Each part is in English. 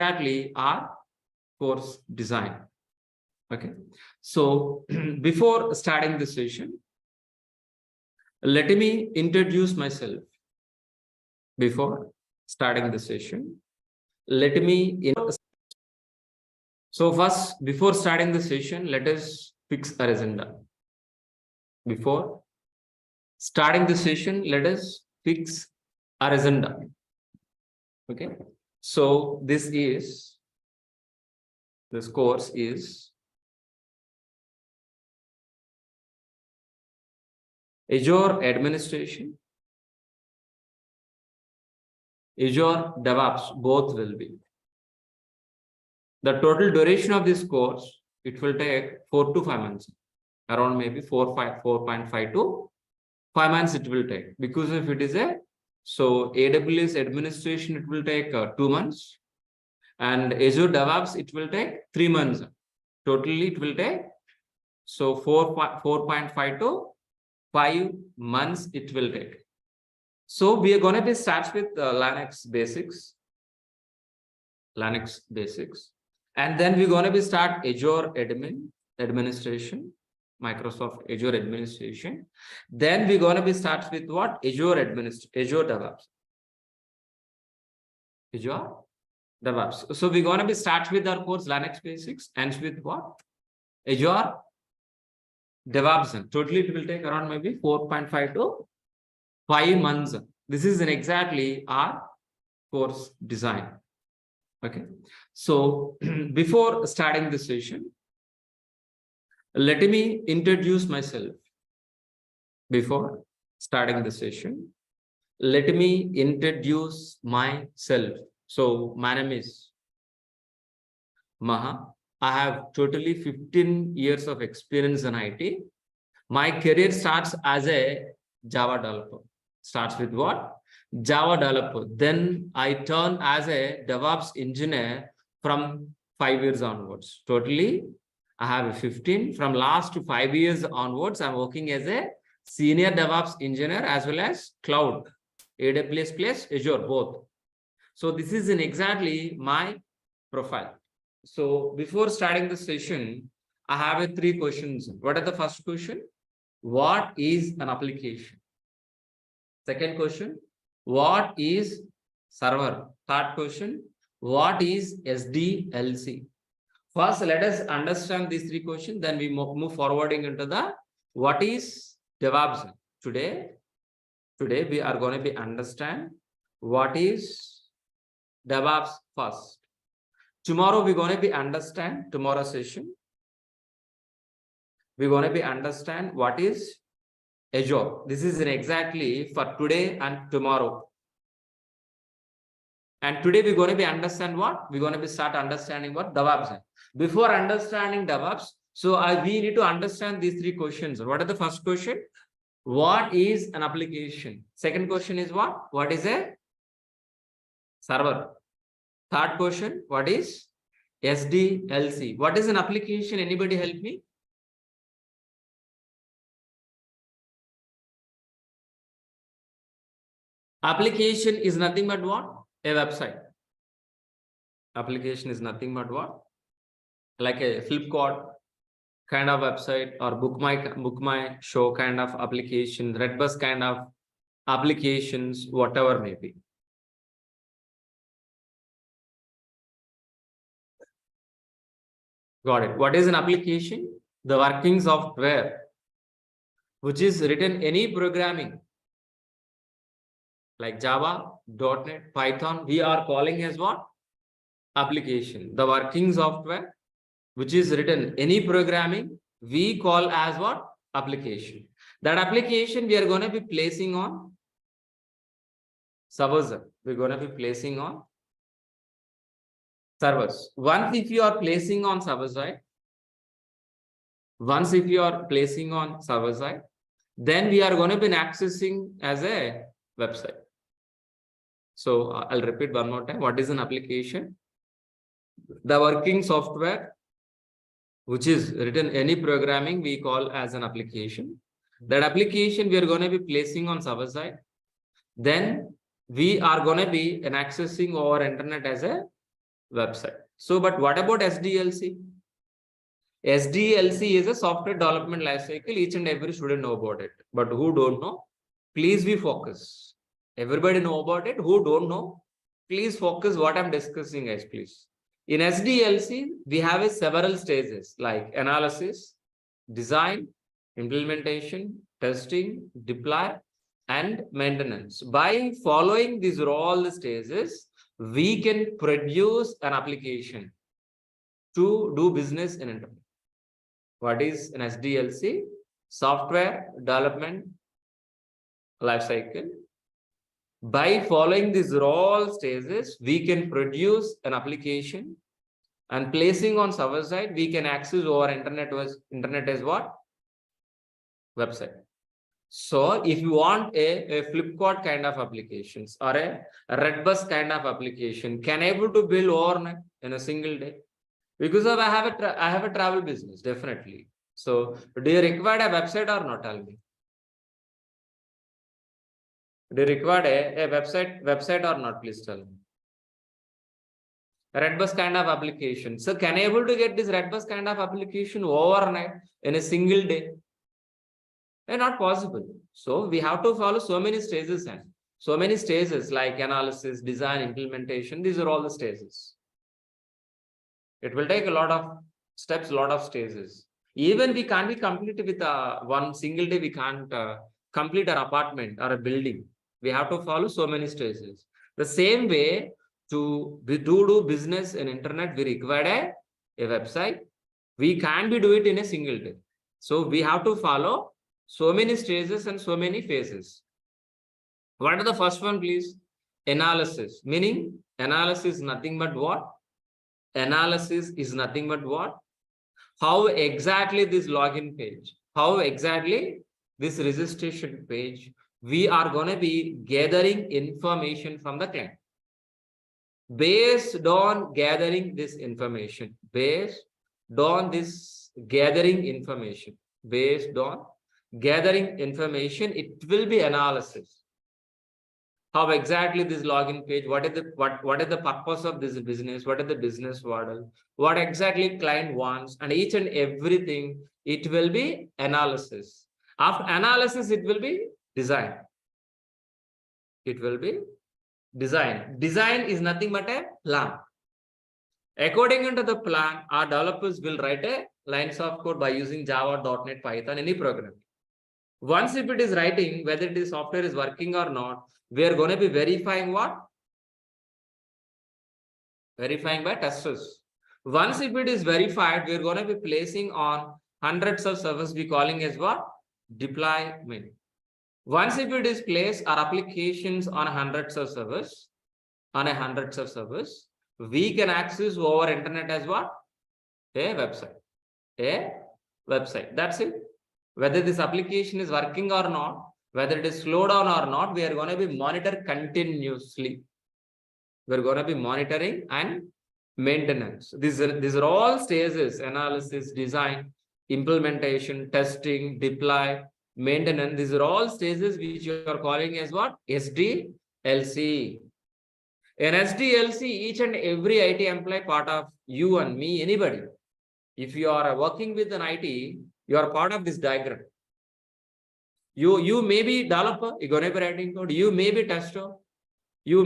exactly our course design. Okay, so before starting the session, let me introduce myself. Before starting the session, let me so first, before starting the session, let us fix our agenda. Before starting the session, let us fix our agenda. Okay, so this course is Azure Administration, Azure DevOps, both will be. The total duration of this course, it will take 4 to 5 months, around maybe 4.5 to 5 months it will take, because if it is so AWS administration, it will take 2 months, and Azure DevOps, it will take 3 months. Totally, it will take so 4.5 to 5 months it will take. So we are going to be start with Linux basics, and then we're going to be start Azure administration, Microsoft Azure administration. Then we're going to be start with what? Azure DevOps. Azure DevOps. So we're going to be start with our course Linux basics, and with what? Azure DevOps. Totally it will take around maybe 4.5 to 5 months. This is exactly our course design. Okay, so before starting the session, let me introduce myself. Before starting the session, let me introduce myself. So my name is Maha. I have totally 15 years of experience in IT. My career starts as a Java developer. Starts with what? Java developer. Then I turned as a DevOps engineer from 5 years onwards. Totally, I have 15. From last 5 years onwards, I'm working as a senior DevOps engineer as well as cloud, AWS plus Azure, both. So this is exactly my profile. So before starting the session, I have 3 questions. What are the first question? What is an application? Second question, what is server? Third question, what is SDLC? First, let us understand these 3 questions. Then we move forwarding into the what is DevOps. Today we are going to be understand what is DevOps first. Tomorrow we're going to be understand, tomorrow session, we're going to be understand what is Azure. This is exactly for today and tomorrow. And today we're going to be understand what? We're going to be start understanding what DevOps. Before understanding DevOps, so we need to understand these 3 questions. What are the first question? What is an application? Second question is what? What is a server? Third question, what is SDLC? What is an application? Anybody help me? Application is nothing but what? A website. Application is nothing but what? Like a Flipkart kind of website, or book my show kind of application, Redbus kind of applications, whatever may be. Got it. What is an application? The working software which is written any programming like Java, .NET, Python, we are calling as what? Application. The working software which is written any programming, we call as what? Application. That application we are going to be placing on servers. We're going to be placing on servers. Once if you are placing on server side, then we are going to be accessing as a website. So I'll repeat one more time. What is an application? The working software which is written any programming, we call as an application. That application we are going to be placing on server side. Then we are going to be accessing over internet as a website. So, but what about SDLC? SDLC is a software development lifecycle. Each and every student know about it. But who don't know, please be focused. Everybody know about it. Who don't know, please focus what I'm discussing, guys, please. In SDLC, we have several stages like analysis, design, implementation, testing, deploy, and maintenance. By following these all the stages, we can produce an application to do business in internet. What is an SDLC? Software development lifecycle. By following these all stages, we can produce an application, and placing on server side, we can access over internet as what? Website. So if you want a Flipkart kind of applications or a Redbus kind of application, can able to build overnight in a single day? Because of I have a travel business, definitely. So do you require a website or not? Tell me. Do you require a website or not? Please tell me. Redbus kind of application. So can I able to get this Redbus kind of application overnight in a single day? Not possible. So we have to follow so many stages and so many stages like analysis, design, implementation. These are all the stages. It will take a lot of steps, a lot of stages. Even we can't be complete with one single day. We can't complete our apartment or a building. We have to follow so many stages. The same way to do business in internet, we require a website. We can't be do it in a single day. So we have to follow so many stages and so many phases. What are the first one, please? Analysis. Meaning analysis is nothing but what? Analysis is nothing but what? How exactly this login page, how exactly this registration page, we are going to be gathering information from the client. Based on gathering this information, it will be analysis. How exactly this login page, what is the purpose of this business, what is the business model, what exactly client wants, and each and everything, it will be analysis. After analysis, it will be design. Design is nothing but a plan. According to the plan, our developers will write a lines of code by using Java, .NET, Python, any program. Once if it is writing, whether the software is working or not, we are going to be verifying what? Verifying by testers. Once if it is verified, we are going to be placing on hundreds of servers, we calling as what? Deployment. Once if it is placed, our applications on hundreds of servers, we can access over internet as what? A website. That's it. Whether this application is working or not, whether it is slowed down or not, we are going to be monitor continuously. We're going to be monitoring and maintenance. These are all stages: analysis, design, implementation, testing, deploy, maintenance. These are all stages which you are calling as what? SDLC. In SDLC, each and every IT employee, part of you and me, anybody, if you are working with an IT, you are part of this diagram. You may be developer, you're going to be writing code. You may be tester. You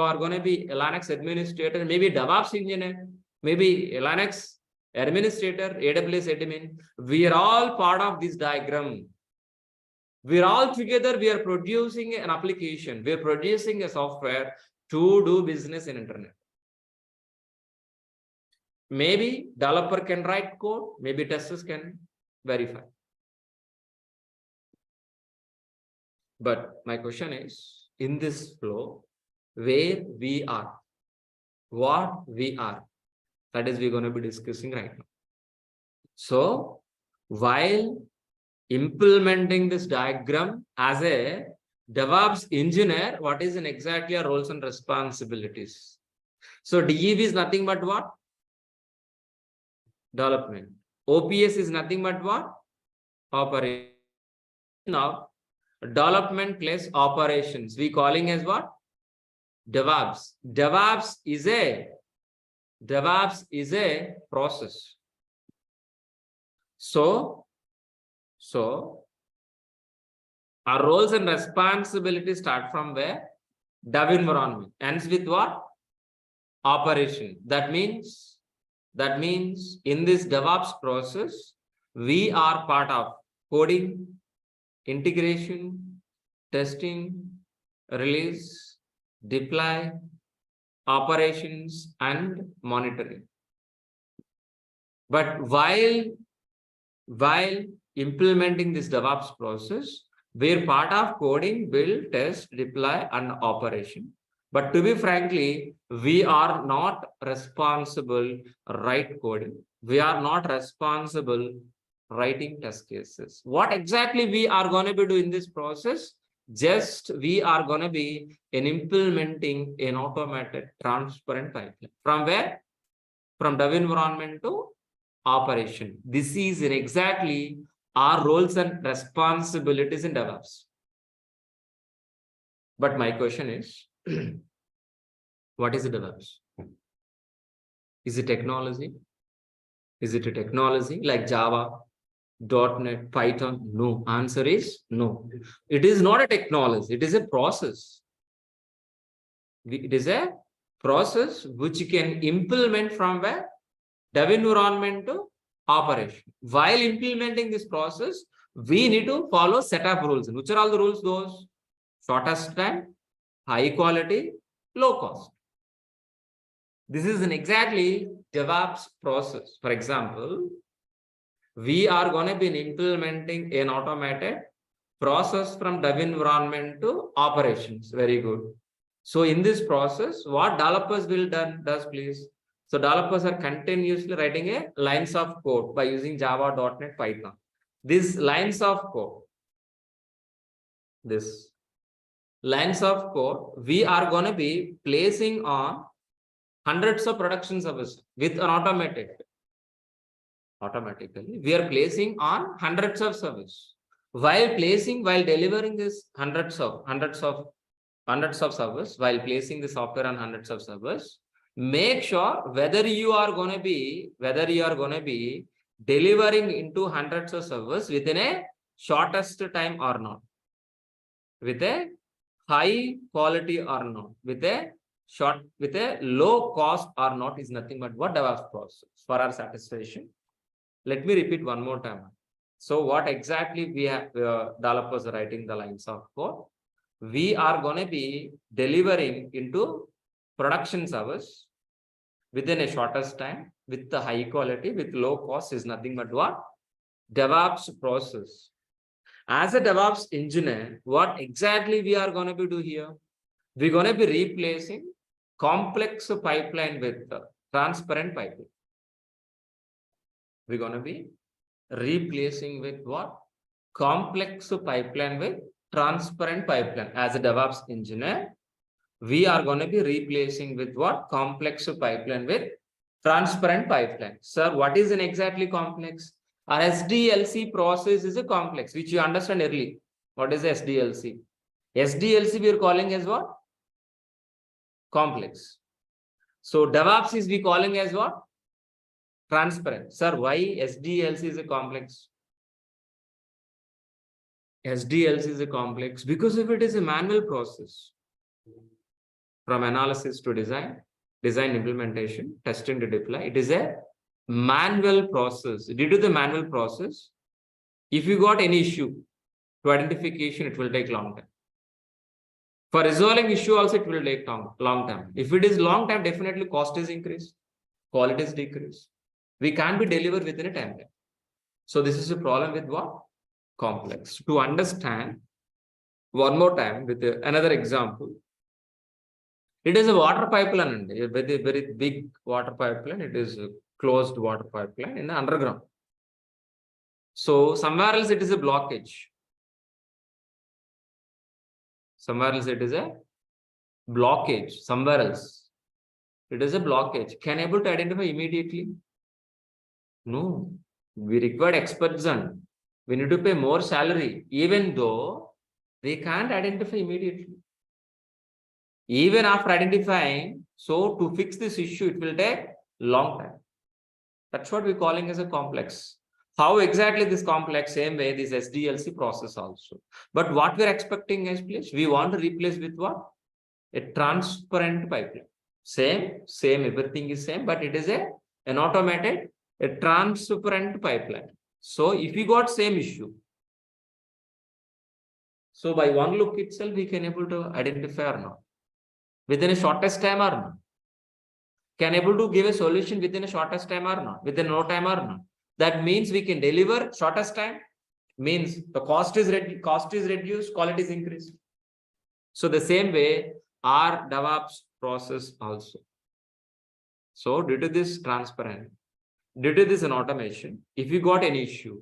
are going to be a Linux administrator, maybe DevOps engineer, maybe a Linux administrator, AWS admin. We are all part of this diagram. We are all together. We are producing an application. We are producing a software to do business in internet. Maybe developer can write code, maybe testers can verify. But my question is, in this flow, where we are, what we are, that is we're going to be discussing right now. So while implementing this diagram as a DevOps engineer, what is exactly our roles and responsibilities? So DEV is nothing but what? Development. OPS is nothing but what? Operation. Now, development plus operations, we calling as what? DevOps. DevOps is a DevOps is a process. So our roles and responsibilities start from where? Dev environment. Ends with what? Operation. That means in this DevOps process, we are part of coding, integration, testing, release, deploy, operations, and monitoring. But while implementing this DevOps process, we're part of coding, build, test, deploy, and operation. But to be frankly, we are not responsible write coding. We are not responsible writing test cases. What exactly we are going to be doing in this process? Just we are going to be implementing an automated transparent pipeline. From where? From dev environment to operation. This is exactly our roles and responsibilities in DevOps. But my question is, what is DevOps? Is it technology? Is it a technology like Java, .NET, Python? No. Answer is no. It is not a technology. It is a process. It is a process which you can implement from where? Dev environment to operation. While implementing this process, we need to follow set of rules. Which are all the rules? Those shortest time, high quality, low cost. This is an exactly DevOps process. For example, we are going to be implementing an automated process from dev environment to operations. Very good. So in this process, what developers will does please? So developers are continuously writing a lines of code by using Java, .NET, Python. These lines of code, we are going to be placing on hundreds of production services with an automatically. We are placing on hundreds of services. While delivering this hundreds of servers, while placing the software on hundreds of servers, make sure whether you are going to be delivering into hundreds of servers within a shortest time or not, with a high quality or not, with a low cost or not, is nothing but what DevOps process for our satisfaction. Let me repeat one more time. So what exactly we have developers are writing the lines of code. We are going to be delivering into production service within a shortest time, with the high quality, with low cost, is nothing but what? DevOps process. As a DevOps engineer, what exactly we are going to be do here? We're going to be replacing complex pipeline with transparent pipeline. We're going to be replacing with what? Complex pipeline with transparent pipeline. As a DevOps engineer, we are going to be replacing with what? Complex pipeline with transparent pipeline. Sir, what is an exactly complex? Our SDLC process is a complex, which you understand early. What is SDLC? SDLC we are calling as what? Complex. So DevOps is we calling as what? Transparent. Sir, why SDLC is a complex? SDLC is a complex because if it is a manual process, from analysis to design implementation, testing to deploy, it is a manual process. Due to the manual process, if you got any issue to identification, it will take long time. For resolving issue also, it will take long time. If it is long time, definitely cost is increased, quality is decreased. We can't be delivered within a time. So this is a problem with what? Complex. To understand, one more time with another example. It is a water pipeline, a very, very big water pipeline. It is a closed water pipeline in the underground. So somewhere else it is a blockage. Somewhere else it is a blockage. Somewhere else it is a blockage. Can able to identify immediately? No. We require experts and we need to pay more salary, even though they can't identify immediately. Even after identifying, so to fix this issue, it will take long time. That's what we're calling as a complex. How exactly this complex? Same way this SDLC process also. But what we're expecting is, please, we want to replace with what? A transparent pipeline. Same, everything is same, but it is an automated, a transparent pipeline. So if we got same issue, so by one look itself, we can able to identify or not. Within a shortest time or not. Can able to give a solution within a shortest time or not, within no time or not. That means we can deliver shortest time, means the cost is reduced, quality is increased. So the same way our DevOps process also. So due to this transparent, due to this automation, if we got an issue,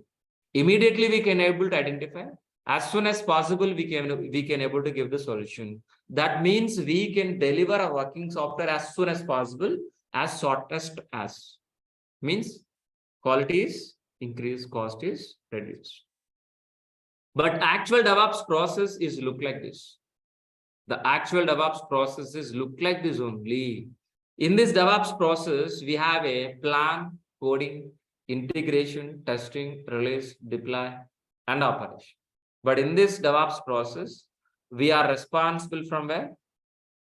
immediately we can able to identify. As soon as possible, we can able to give the solution. That means we can deliver a working software as soon as possible, as shortest as. Means quality is increased, cost is reduced. But actual DevOps process is look like this. The actual DevOps processes look like this only. In this DevOps process, we have a plan, coding, integration, testing, release, deploy, and operation. But in this DevOps process, we are responsible from where?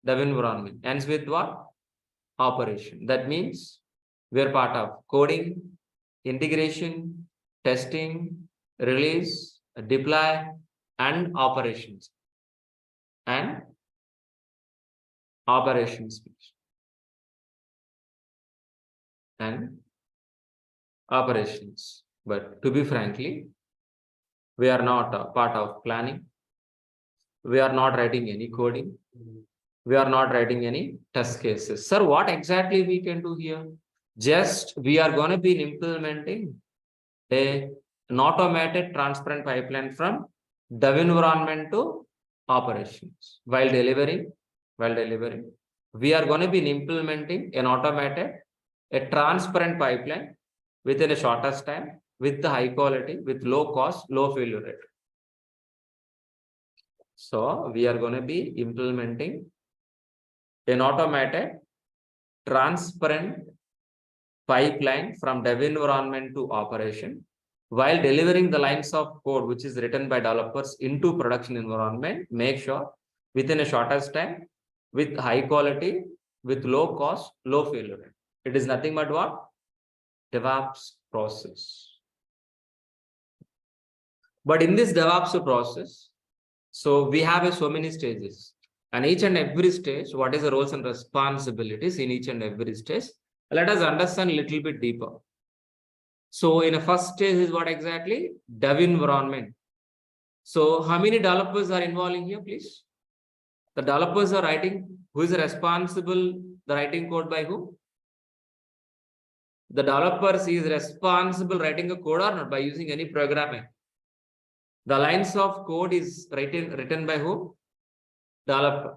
Dev environment. Ends with what? Operation. That means we are part of coding, integration, testing, release, deploy, and operations. And operations. And operations. But to be frankly, we are not a part of planning. We are not writing any coding. We are not writing any test cases. Sir, what exactly we can do here? Just we are going to be implementing an automated transparent pipeline from dev environment to operations. While delivering, we are going to be implementing an automated, a transparent pipeline within a shortest time, with the high quality, with low cost, low failure rate. So we are going to be implementing an automated, transparent pipeline from dev environment to operation, while delivering the lines of code which is written by developers into production environment. Make sure within a shortest time, with high quality, with low cost, low failure rate. It is nothing but what? DevOps process. But in this DevOps process, so we have so many stages, and each and every stage, what is the roles and responsibilities in each and every stage? Let us understand a little bit deeper. So in the first stage is what exactly? Dev environment. So how many developers are involved in here, please? The developers are writing. Who is responsible? The writing code by who? The developers is responsible writing a code or not by using any programming. The lines of code is written by who? Developer.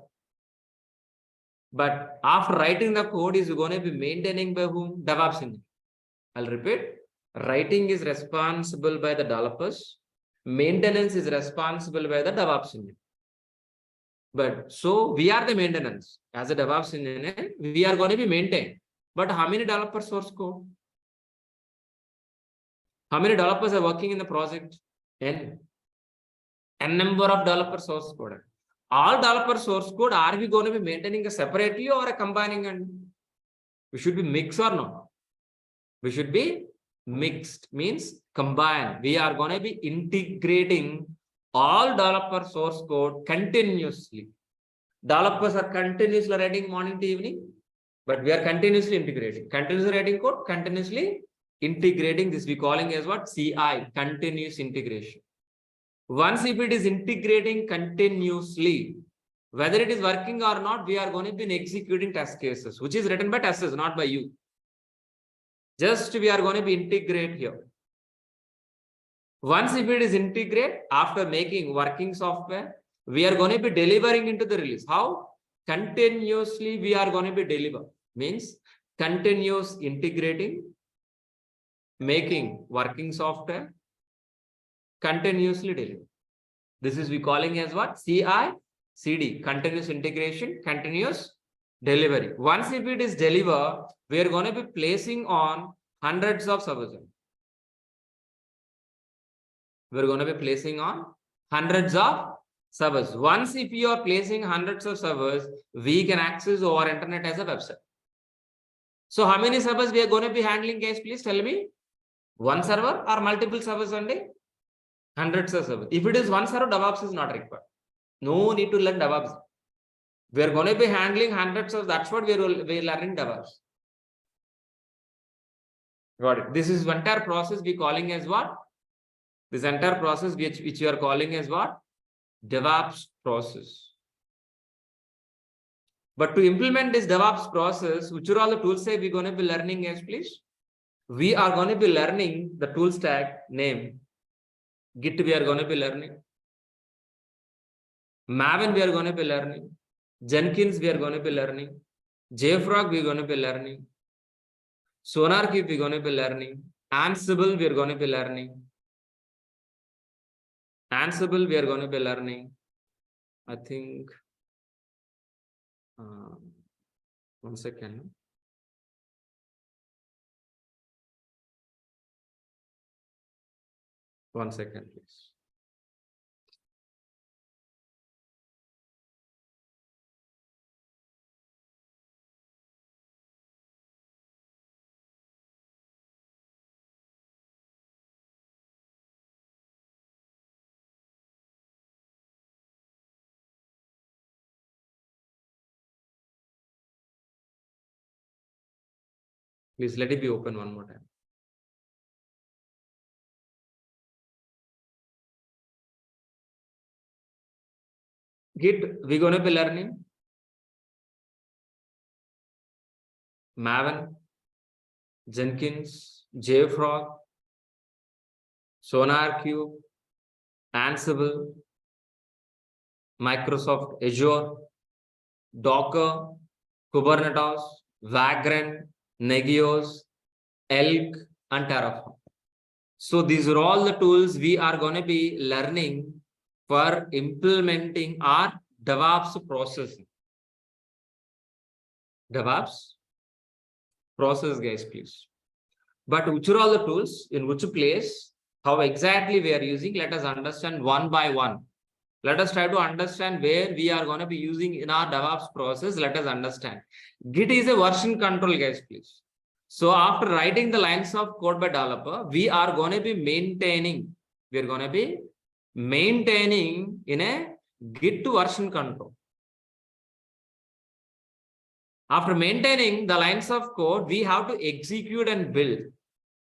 But after writing the code is going to be maintaining by whom? DevOps engineer. I'll repeat. Writing is responsible by the developers. Maintenance is responsible by the DevOps engineer. But so we are the maintenance. As a DevOps engineer, we are going to be maintained. But how many developers source code? How many developers are working in the project? N number of developer source code. All developer source code, are we going to be maintaining separately or combining? And we should be mixed or not? We should be mixed, means combine. We are going to be integrating all developer source code continuously. Developers are continuously writing morning to evening, but we are continuously integrating. Continuously writing code, continuously integrating. This we calling as what? CI, continuous integration. Once if it is integrating continuously, whether it is working or not, we are going to be executing test cases, which is written by testers, not by you. Just we are going to be integrate here. Once if it is integrate, after making working software, we are going to be delivering into the release. How? Continuously we are going to be deliver. Means continuous integrating, making working software, continuously deliver. This is we calling as what? CI, CD, continuous integration, continuous Delivery. Once if it is deliver, we are going to be placing on hundreds of servers. We're going to be placing on hundreds of servers. Once if you are placing hundreds of servers, we can access our internet as a website. So how many servers we are going to be handling, guys? Please tell me. One server or multiple servers only? Hundreds of servers. If it is one server, DevOps is not required. No need to learn DevOps. We are going to be handling hundreds of, that's what we're learning DevOps. Got it. This is entire process we calling as what? This entire process which you are calling as what? DevOps process. But to implement this DevOps process, which are all the tools say we're going to be learning as, please? We are going to be learning the tool stack name. Git we are going to be learning. Maven we are going to be learning. Jenkins we are going to be learning. JFrog we are going to be learning. SonarQube we are going to be learning. Ansible we are going to be learning. Ansible we are going to be learning. I think 1 second. One second, please. Please let it be open one more time. Git, we're going to be learning Maven, Jenkins, JFrog, SonarQube, Ansible, Microsoft Azure, Docker, Kubernetes, Vagrant, Nagios, Elk, and Terraform. So these are all the tools we are going to be learning for implementing our DevOps process. DevOps process, guys, please. But which are all the tools, in which place, how exactly we are using, let us understand one by one. Let us try to understand where we are going to be using in our DevOps process. Let us understand. Git is a version control, guys, please. So after writing the lines of code by developer, we are going to be maintaining. We are going to be maintaining in a Git version control. After maintaining the lines of code, we have to execute and build.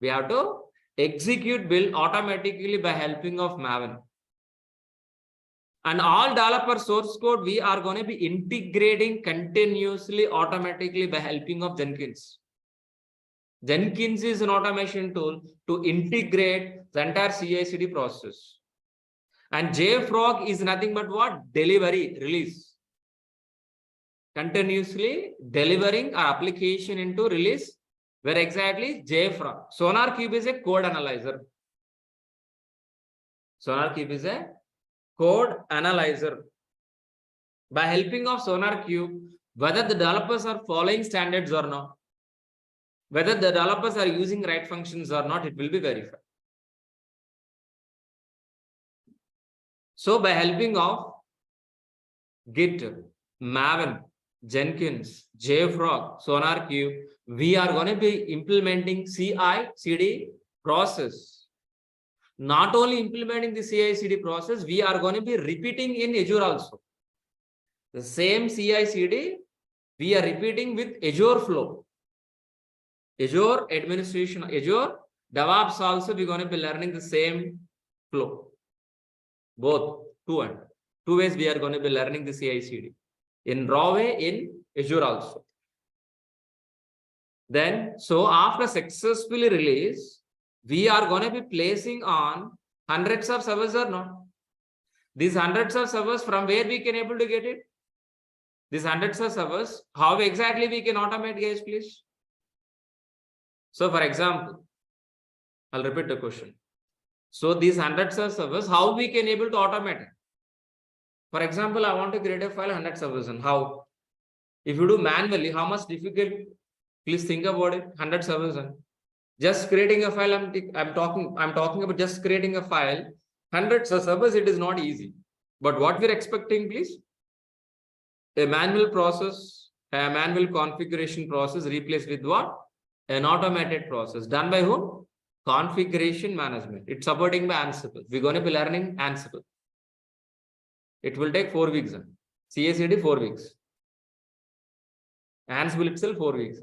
We have to execute, build automatically by helping of Maven. And all developer source code, we are going to be integrating continuously, automatically by helping of Jenkins. Jenkins is an automation tool to integrate the entire CI/CD process. And JFrog is nothing but what? Delivery, release. Continuously delivering our application into release. Where exactly? JFrog. SonarQube is a code analyzer. SonarQube is a code analyzer. By helping of SonarQube, whether the developers are following standards or not, whether the developers are using right functions or not, it will be verified. So by helping of Git, Maven, Jenkins, JFrog, SonarQube, we are going to be implementing CI/CD process. Not only implementing the CI/CD process, we are going to be repeating in Azure also. The same CI/CD we are repeating with Azure flow. Azure administration, Azure DevOps also we're going to be learning the same flow. Both two ways we are going to be learning the CI/CD. In raw way, in Azure also. Then, so after successfully release, we are going to be placing on hundreds of servers or not. These hundreds of servers, from where we can able to get it? These hundreds of servers, how exactly we can automate, guys, please? So for example, I'll repeat the question. So these hundreds of servers, how we can able to automate it? For example, I want to create a file 100 servers, and how? If you do manually, how much difficult? Please think about it. 100 servers. Just creating a file. I'm talking about just creating a file. Hundreds of servers. It is not easy. But what we're expecting, please, a manual process, a manual configuration process replaced with what? An automated process done by whom? Configuration management. It's supporting by Ansible. We're going to be learning Ansible. It will take 4 weeks. CACD 4 weeks. Ansible itself 4 weeks.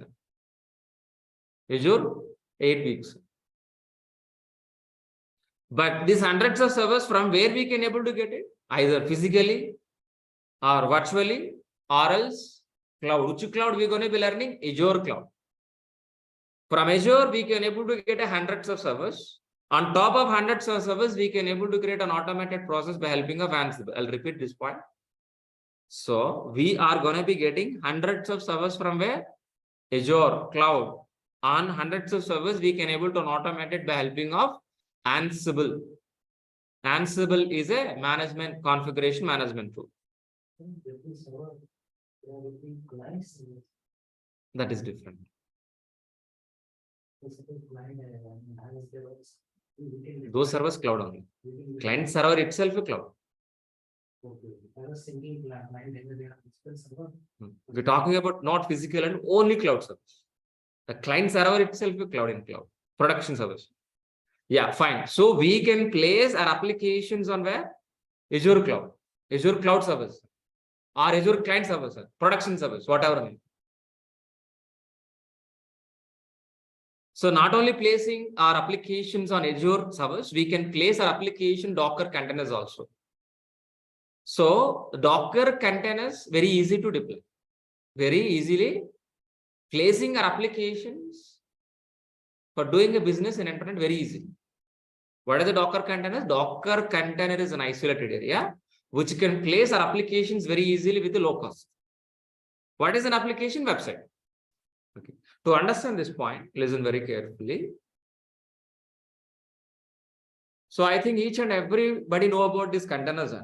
Azure 8 weeks. But these hundreds of servers, from where we can able to get it? Either physically or virtually or else cloud. Which cloud we're going to be learning? Azure cloud. From Azure, we can able to get hundreds of servers. On top of hundreds of servers, we can able to create an automated process by helping of Ansible. I'll repeat this point. So we are going to be getting hundreds of servers from where? Azure cloud. On hundreds of servers, we can able to automate it by helping of Ansible. Ansible is a management configuration management tool. That is different. Those servers cloud only. Client server itself is cloud. We're talking about not physical and only cloud service. The client server itself is cloud in cloud. Production service. Yeah, fine. So we can place our applications on where? Azure cloud. Azure cloud service. Or Azure client service. Production service. Whatever. So not only placing our applications on Azure service, we can place our application Docker containers also. So Docker containers, very easy to deploy. Very easily placing our applications for doing a business in internet, very easy. What are the Docker containers? Docker container is an isolated area which can place our applications very easily with the low cost. What is an application? Website. Okay. To understand this point, listen very carefully. So I think each and everybody know about these containers.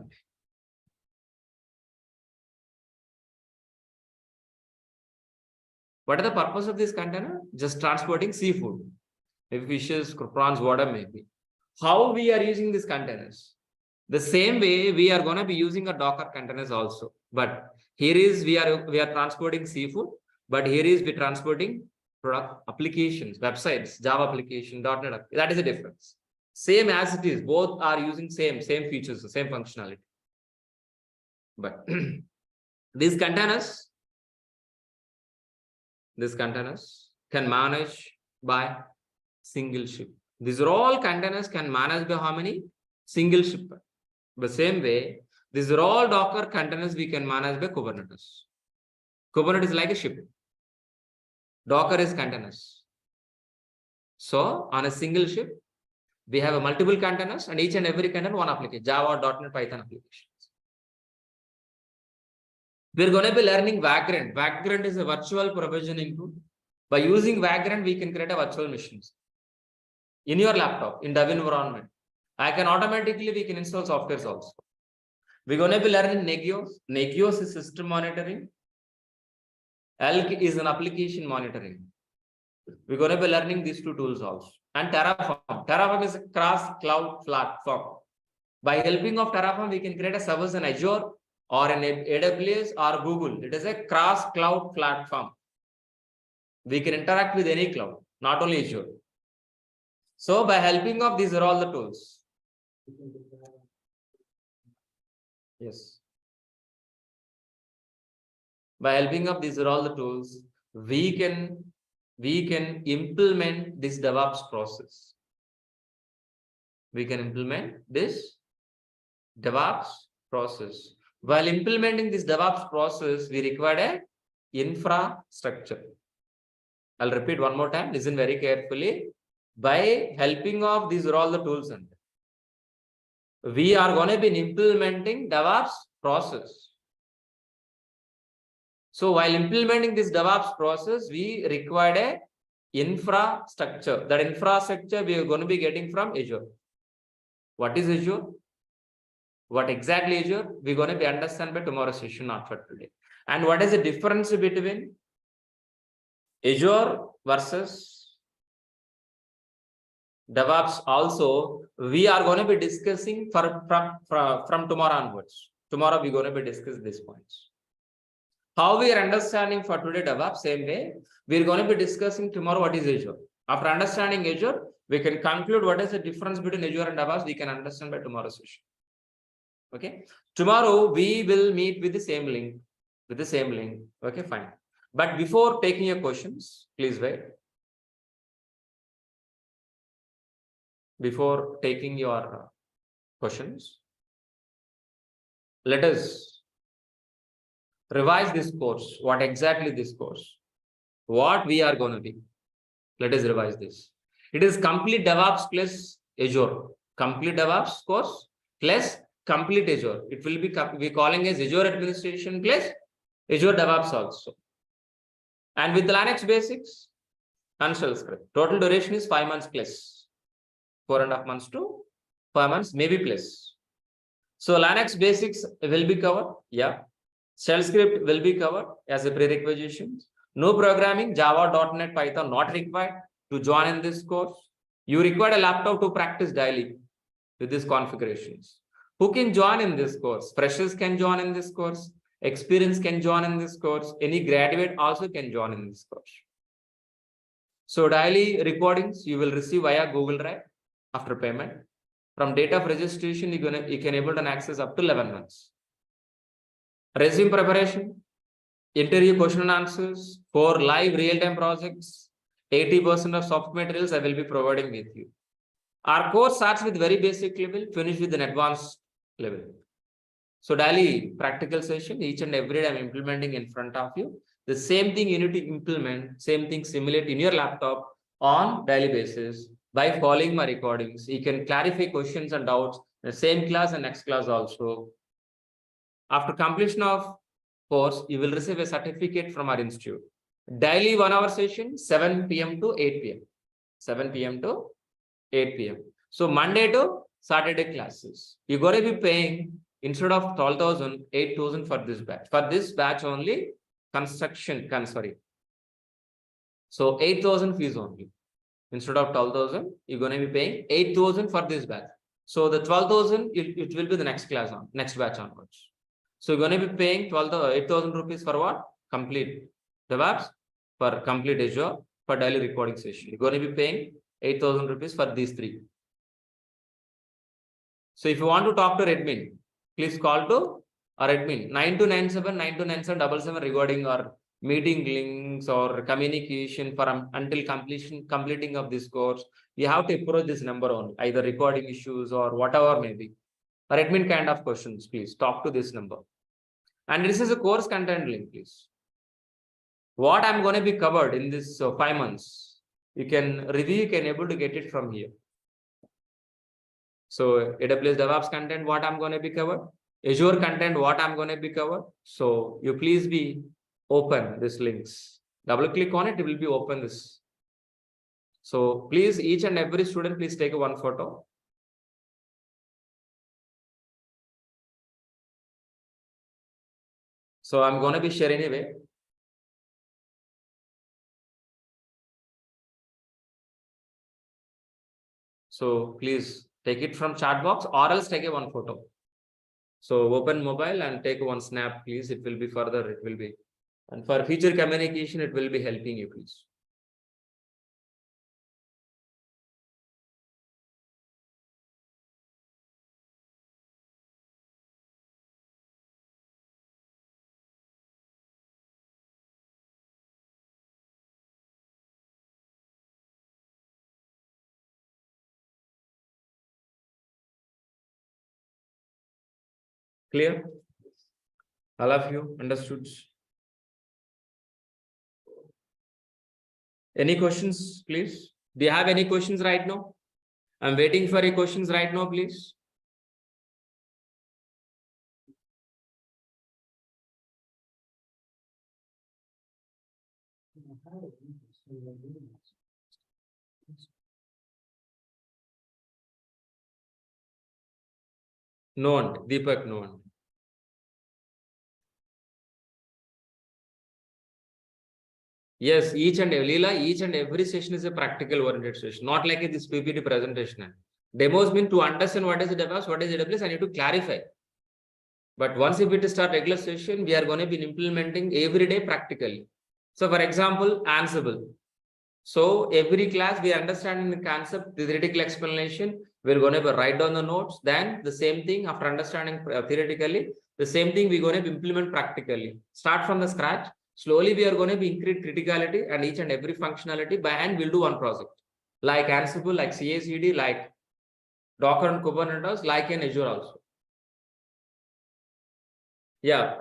What are the purpose of this container? Just transporting seafood, maybe fishes, prawns, whatever may be. How we are using these containers? The same way we are going to be using a Docker containers also. But here is we are transporting seafood, but here is we transporting product applications, websites, Java application, .NET. That is the difference. Same as it is, both are using same features, same functionality. But these containers can manage by single ship. These are all containers can manage by how many? Single ship. The same way, these are all Docker containers we can manage by Kubernetes. Kubernetes is like a ship. Docker is containers. So on a single ship, we have a multiple containers and each and every container one application, Java, .NET, Python applications. We're going to be learning Vagrant. Vagrant is a virtual provisioning tool. By using Vagrant, we can create a virtual machines in your laptop, in dev environment. We can install softwares also. We're going to be learning Nagios. Nagios is system monitoring. Elk is an application monitoring. We're going to be learning these two tools also. And Terraform. Terraform is a cross-cloud platform. By helping of Terraform, we can create a service in Azure or in AWS or Google. It is a cross-cloud platform. We can interact with any cloud, not only Azure. So by helping of these are all the tools. Yes. By helping of these are all the tools, we can implement this DevOps process. We can implement this DevOps process. While implementing this DevOps process, we require an infrastructure. I'll repeat one more time. Listen very carefully. By helping of these are all the tools, and we are going to be implementing DevOps process. So while implementing this DevOps process, we required a infrastructure. That infrastructure we are going to be getting from Azure. What is Azure? What exactly Azure? We're going to be understand by tomorrow's session, not for today. And what is the difference between Azure versus DevOps? Also, we are going to be discussing from tomorrow onwards. Tomorrow, we're going to be discussing these points. How we are understanding for today DevOps, same way, we're going to be discussing tomorrow what is Azure. After understanding Azure, we can conclude what is the difference between Azure and DevOps. We can understand by tomorrow's session. Okay. Tomorrow, we will meet with the same link. Okay, fine. But before taking your questions, please wait. Before taking your questions, let us revise this course. What exactly this course? What we are going to be? Let us revise this. It is complete DevOps plus Azure. Complete DevOps course plus complete Azure. It will be we calling as Azure administration plus Azure DevOps also. And with Linux basics and shell script. Total duration is 5 months plus. 4.5 months to 5 months, maybe plus. So Linux basics will be covered. Yeah. Shell script will be covered as a prerequisition. No programming, Java, .NET, Python not required to join in this course. You require a laptop to practice daily with these configurations. Who can join in this course? Freshers can join in this course. Experience can join in this course. Any graduate also can join in this course. So daily recordings you will receive via Google Drive after payment. From date of registration, you can able to access up to 11 months. Resume preparation, interview question and answers for live real-time projects. 80% of soft materials I will be providing with you. Our course starts with very basic level, finish with an advanced level. So daily practical session, each and every day I'm implementing in front of you. The same thing you need to implement, same thing simulate in your laptop on daily basis by following my recordings. You can clarify questions and doubts in the same class and next class also. After completion of course, you will receive a certificate from our institute. Daily 1 hour session, 7 p.m. to 8 p.m. 7 p.m. to 8 p.m. So Monday to Saturday classes. You're going to be paying instead of 12,000, 8,000 for this batch. For this batch only, So 8,000 fees only. Instead of 12,000, you're going to be paying 8,000 for this batch. So the 12,000, it will be the next class on, next batch onwards. So you're going to be paying 8,000 rupees for what? Complete DevOps, for complete Azure, for daily recording session. You're going to be paying 8,000 rupees for these three. So if you want to talk to our admin, please call to our admin 9297 regarding our meeting links or communication for until completing of this course. You have to approach this number only, either recording issues or whatever maybe. Or admin kind of questions, please talk to this number. And this is a course content link, please. What I'm going to be covered in this 5 months, you can review, you can able to get it from here. So AWS DevOps content, what I'm going to be covered. Azure content, what I'm going to be covered. So you please be open these links. Double click on it, it will be open this. So please, each and every student, please take one photo. So I'm going to be sharing anyway. So please take it from chat box or else take one photo. So open mobile and take one snap, please. It will be further, it will be. And for future communication, it will be helping you, please. Clear? All of you understood? Any questions, please? Do you have any questions right now? I'm waiting for your questions right now, please. No one, Deepak, no one. Yes, each and every session is a practical oriented session, not like this PPT presentation. Demos mean to understand what is the DevOps, what is AWS, I need to clarify. But once if it start regular session, we are going to be implementing every day practically. So for example, Ansible. So every class we understanding the concept, the theoretical explanation, we're going to write down the notes. Then the same thing after understanding theoretically, the same thing we're going to implement practically. Start from the scratch. Slowly we are going to be increase criticality and each and every functionality by hand we'll do one project. Like Ansible, like CI/CD, like Docker and Kubernetes, like in Azure also. Yeah.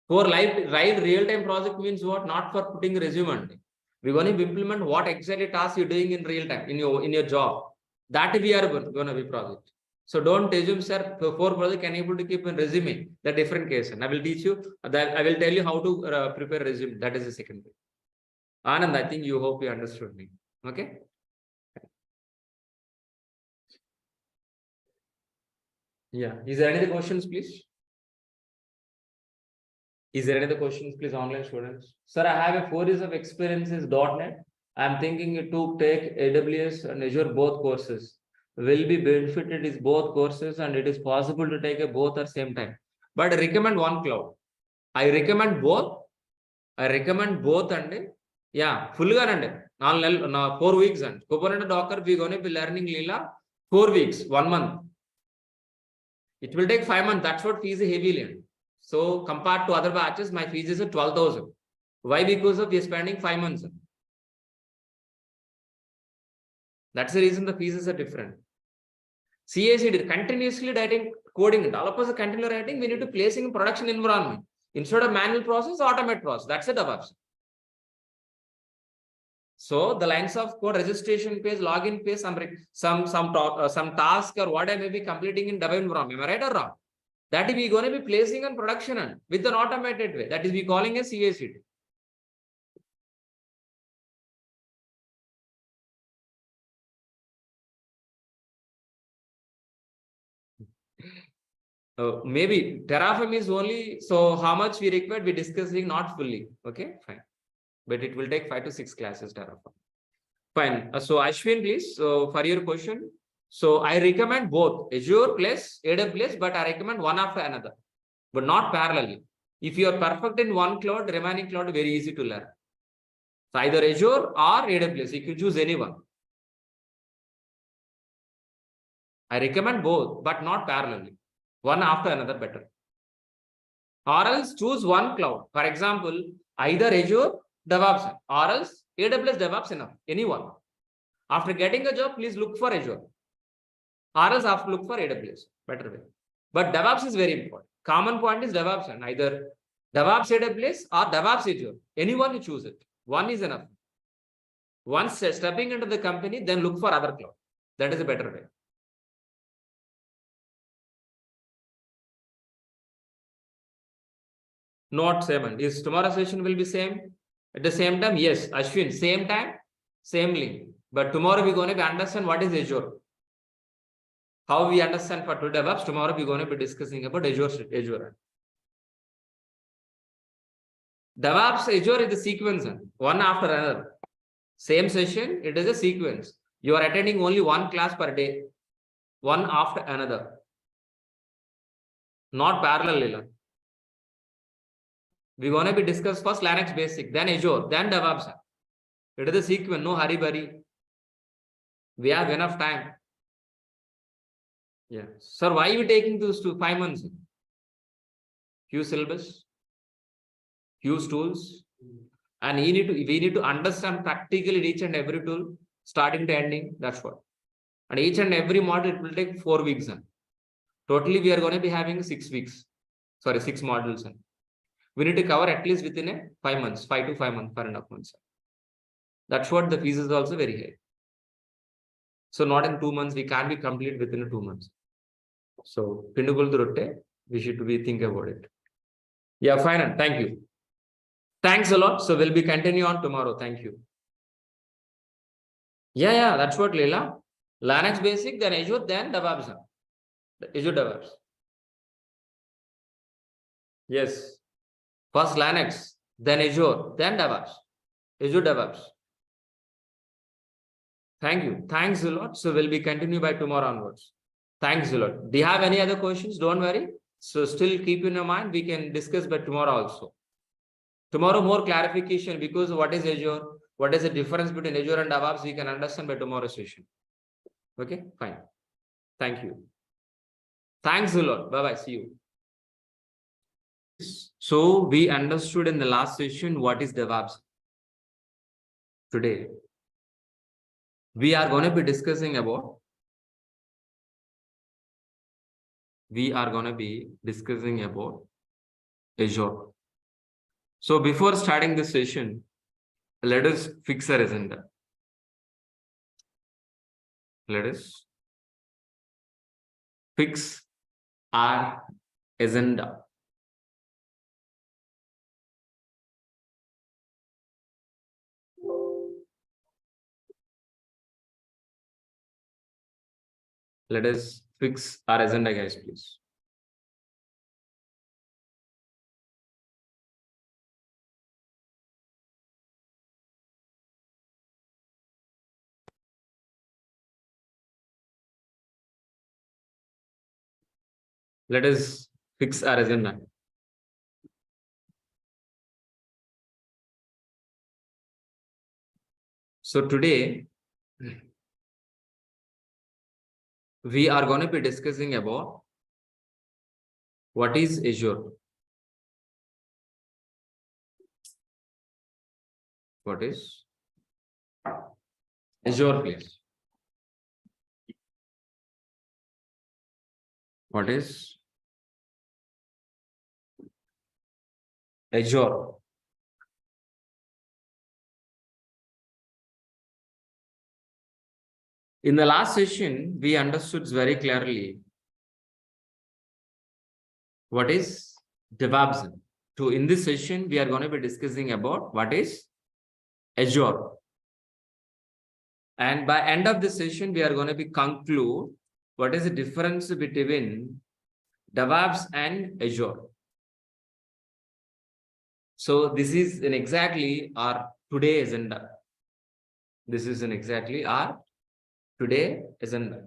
For live real-time project means what? Not for putting resume. We're going to implement what exactly task you're doing in real time in your job. That we are going to be project. So don't assume, sir, for project can able to keep in resume. The different case. And I will teach you that I will tell you how to prepare resume. That is the second thing. Anand, I think you hope you understood me. Okay. Yeah. Is there any other questions, please? Is there any other questions, please, online students? Sir, I have a 4 years of experience in .NET. I'm thinking to take AWS and Azure both courses. Will be benefited is both courses and it is possible to take a both at same time. But I recommend one cloud. I recommend both. And yeah, full and 4 weeks and Kubernetes Docker we're going to be learning Lila 4 weeks, 1 month. It will take 5 months. That's what fees is heavily. So compared to other batches, my fees is 12,000. Why? Because of we are spending 5 months. That's the reason the fees are different. CI/CD continuously writing coding. Developers are continually writing. We need to placing in production environment instead of manual process, automate process. That's a DevOps. So the lines of code registration page, login page, some task or what I may be completing in dev environment. Am I right or wrong? That we going to be placing in production with an automated way. That is we calling a CI/CD. Maybe Terraform is only so how much we require we discussing not fully. Okay, fine. But it will take 5 to 6 classes Terraform. Fine. So Ashwin, please. So for your question, so I recommend both Azure plus AWS, but I recommend one after another, but not parallelly. If you are perfect in one cloud, remaining cloud very easy to learn. So either Azure or AWS, you can choose anyone. I recommend both, but not parallelly. One after another better. Or else choose one cloud. For example, either Azure DevOps or else AWS DevOps enough. Anyone. After getting a job, please look for Azure. Or else have to look for AWS. Better way. But DevOps is very important. Common point is DevOps and either DevOps AWS or DevOps Azure. Anyone you choose it. One is enough. Once stepping into the company, then look for other cloud. That is a better way. Not same. Is tomorrow's session will be same? At the same time, yes. Ashwin, same time, same link. But tomorrow we're going to understand what is Azure. How we understand for DevOps. Tomorrow we're going to be discussing about Azure. DevOps Azure is the sequence, one after another. Same session, it is a sequence. You are attending only one class per day, one after another. Not parallel. We're going to be discuss first Linux basic, then Azure, then DevOps. It is a sequence, no hurry burry. We have enough time. Yeah. Sir, why are we taking those 5 months? Huge syllabus, huge tools. And we need to understand practically each and every tool, starting to ending. That's what. And each and every module, it will take 4 weeks. Totally, we are going to be having 6 weeks. Sorry, 6 modules. We need to cover at least within a 5 months, 5 to 5 months, 5.5 months. That's what the fees is also very high. So not in 2 months, we can't be complete within 2 months. So we should be think about it. Yeah, fine. Thank you. Thanks a lot. So we'll be continue on tomorrow. Thank you. Yeah, that's what Leela. Linux basic, then Azure, then DevOps. Azure DevOps. Yes. First Linux, then Azure, then DevOps. Azure DevOps. Thank you. Thanks a lot. So we'll be continue by tomorrow onwards. Thanks a lot. Do you have any other questions? Don't worry. So still keep in your mind. We can discuss by tomorrow also. Tomorrow more clarification, because what is Azure? What is the difference between Azure and DevOps? We can understand by tomorrow's session. Okay, fine. Thank you. Thanks a lot. Bye-bye. See you. So we understood in the last session what is DevOps. Today, we are going to be discussing about Azure. So before starting the session, let us fix our agenda. Let us fix our agenda. Let us fix our agenda, guys, please. Let us fix our agenda. So today, we are going to be discussing about what is Azure. What is Azure, please? What is Azure? In the last session, we understood very clearly what is DevOps. So in this session, we are going to be discussing about what is Azure. And by end of this session, we are going to be conclude what is the difference between DevOps and Azure. So this is an exactly our today agenda. This is an exactly our today agenda.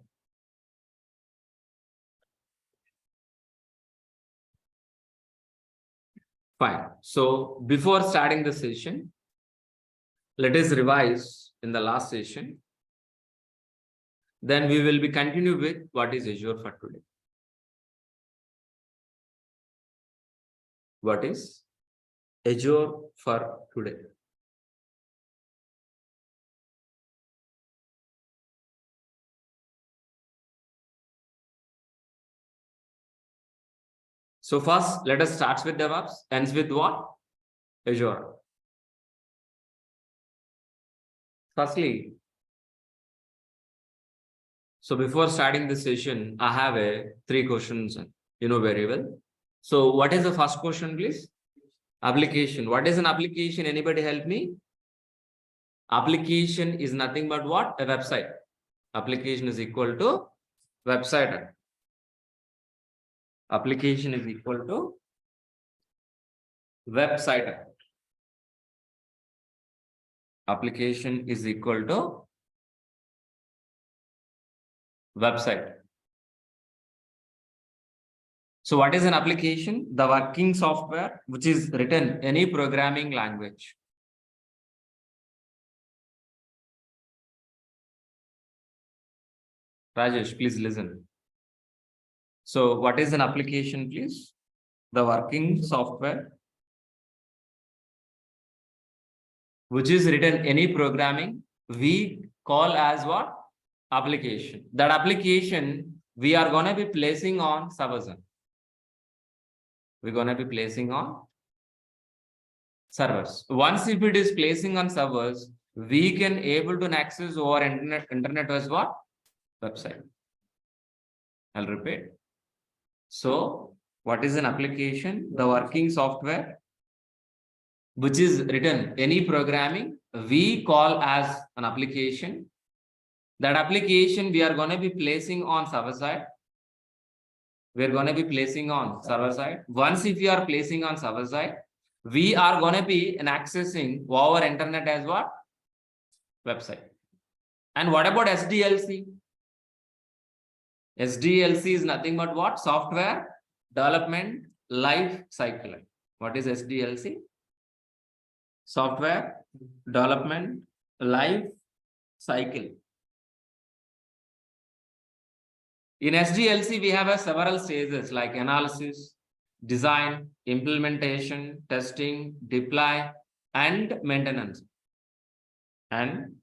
Fine. So before starting the session, let us revise in the last session. Then we will be continue with what is Azure for today. What is Azure for today? So first, let us start with DevOps. Ends with what? Azure. Firstly, so before starting this session, I have three questions, you know very well. So what is the first question, please? Application. What is an application? Anybody help me? Application is nothing but what? A website. Application is equal to website. Application is equal to website. Application is equal to website. So what is an application? The working software which is written any programming language. Rajesh, please listen. So what is an application, please? The working software which is written any programming, we call as what? Application. That application we are going to be placing on servers. We're going to be placing on servers. Once if it is placing on servers, we can able to access over internet as what? Website. I'll repeat. So what is an application? The working software which is written any programming, we call as an application. That application we are going to be placing on server side. We're going to be placing on server side. Once if you are placing on server side, We are going to be accessing our internet as what? Website. And what about SDLC? SDLC is nothing but what? Software development life cycle. What is SDLC? Software development life cycle. In SDLC, we have several stages like analysis, design, implementation, testing, deploy, and maintenance. In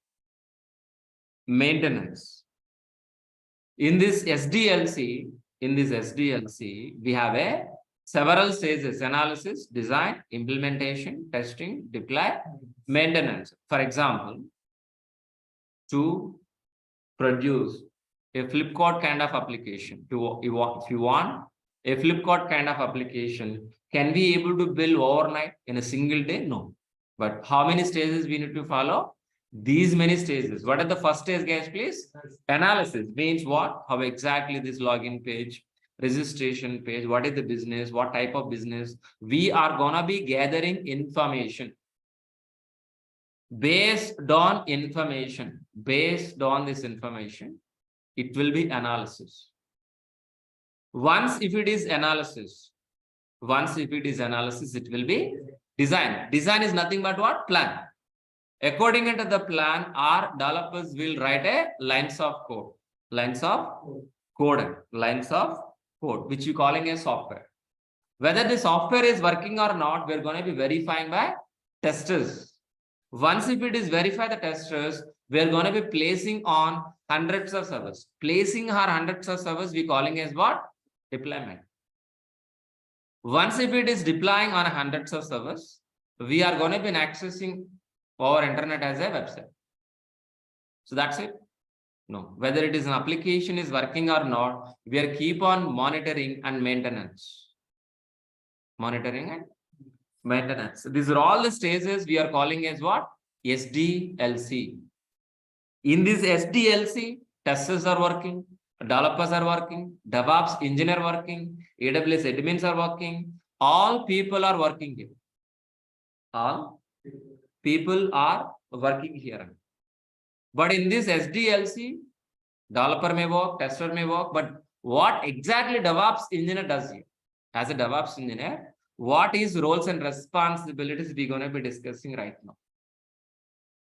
this SDLC, we have several stages: analysis, design, implementation, testing, deploy, maintenance. For example, to produce a Flipkart kind of application, if you want a Flipkart kind of application, can we able to build overnight in a single day? No. But how many stages we need to follow? These many stages. What are the first stage, guys, please? Analysis means what? How exactly this login page, registration page, what is the business, what type of business? We are gonna be gathering information. Based on this information, it will be analysis. Once if it is analysis, it will be design. Design is nothing but what? Plan. According to the plan, our developers will write a lines of code, which we calling a software. Whether the software is working or not, we're going to be verifying by testers. Once if it is verified the testers, we're going to be placing on hundreds of servers. Placing our hundreds of servers, we calling as what? Deployment. Once if it is deploying on hundreds of servers, we are going to be accessing our internet as a website. So that's it. No, whether it is an application is working or not, we are keep on monitoring and maintenance. These are all the stages we are calling as what? SDLC. In this SDLC, testers are working, developers are working, DevOps engineer working, AWS admins are working. All people are working here. All people are working here. But in this SDLC, developer may work, tester may work, but what exactly DevOps engineer does here? As a DevOps engineer, what is roles and responsibilities we're going to be discussing right now.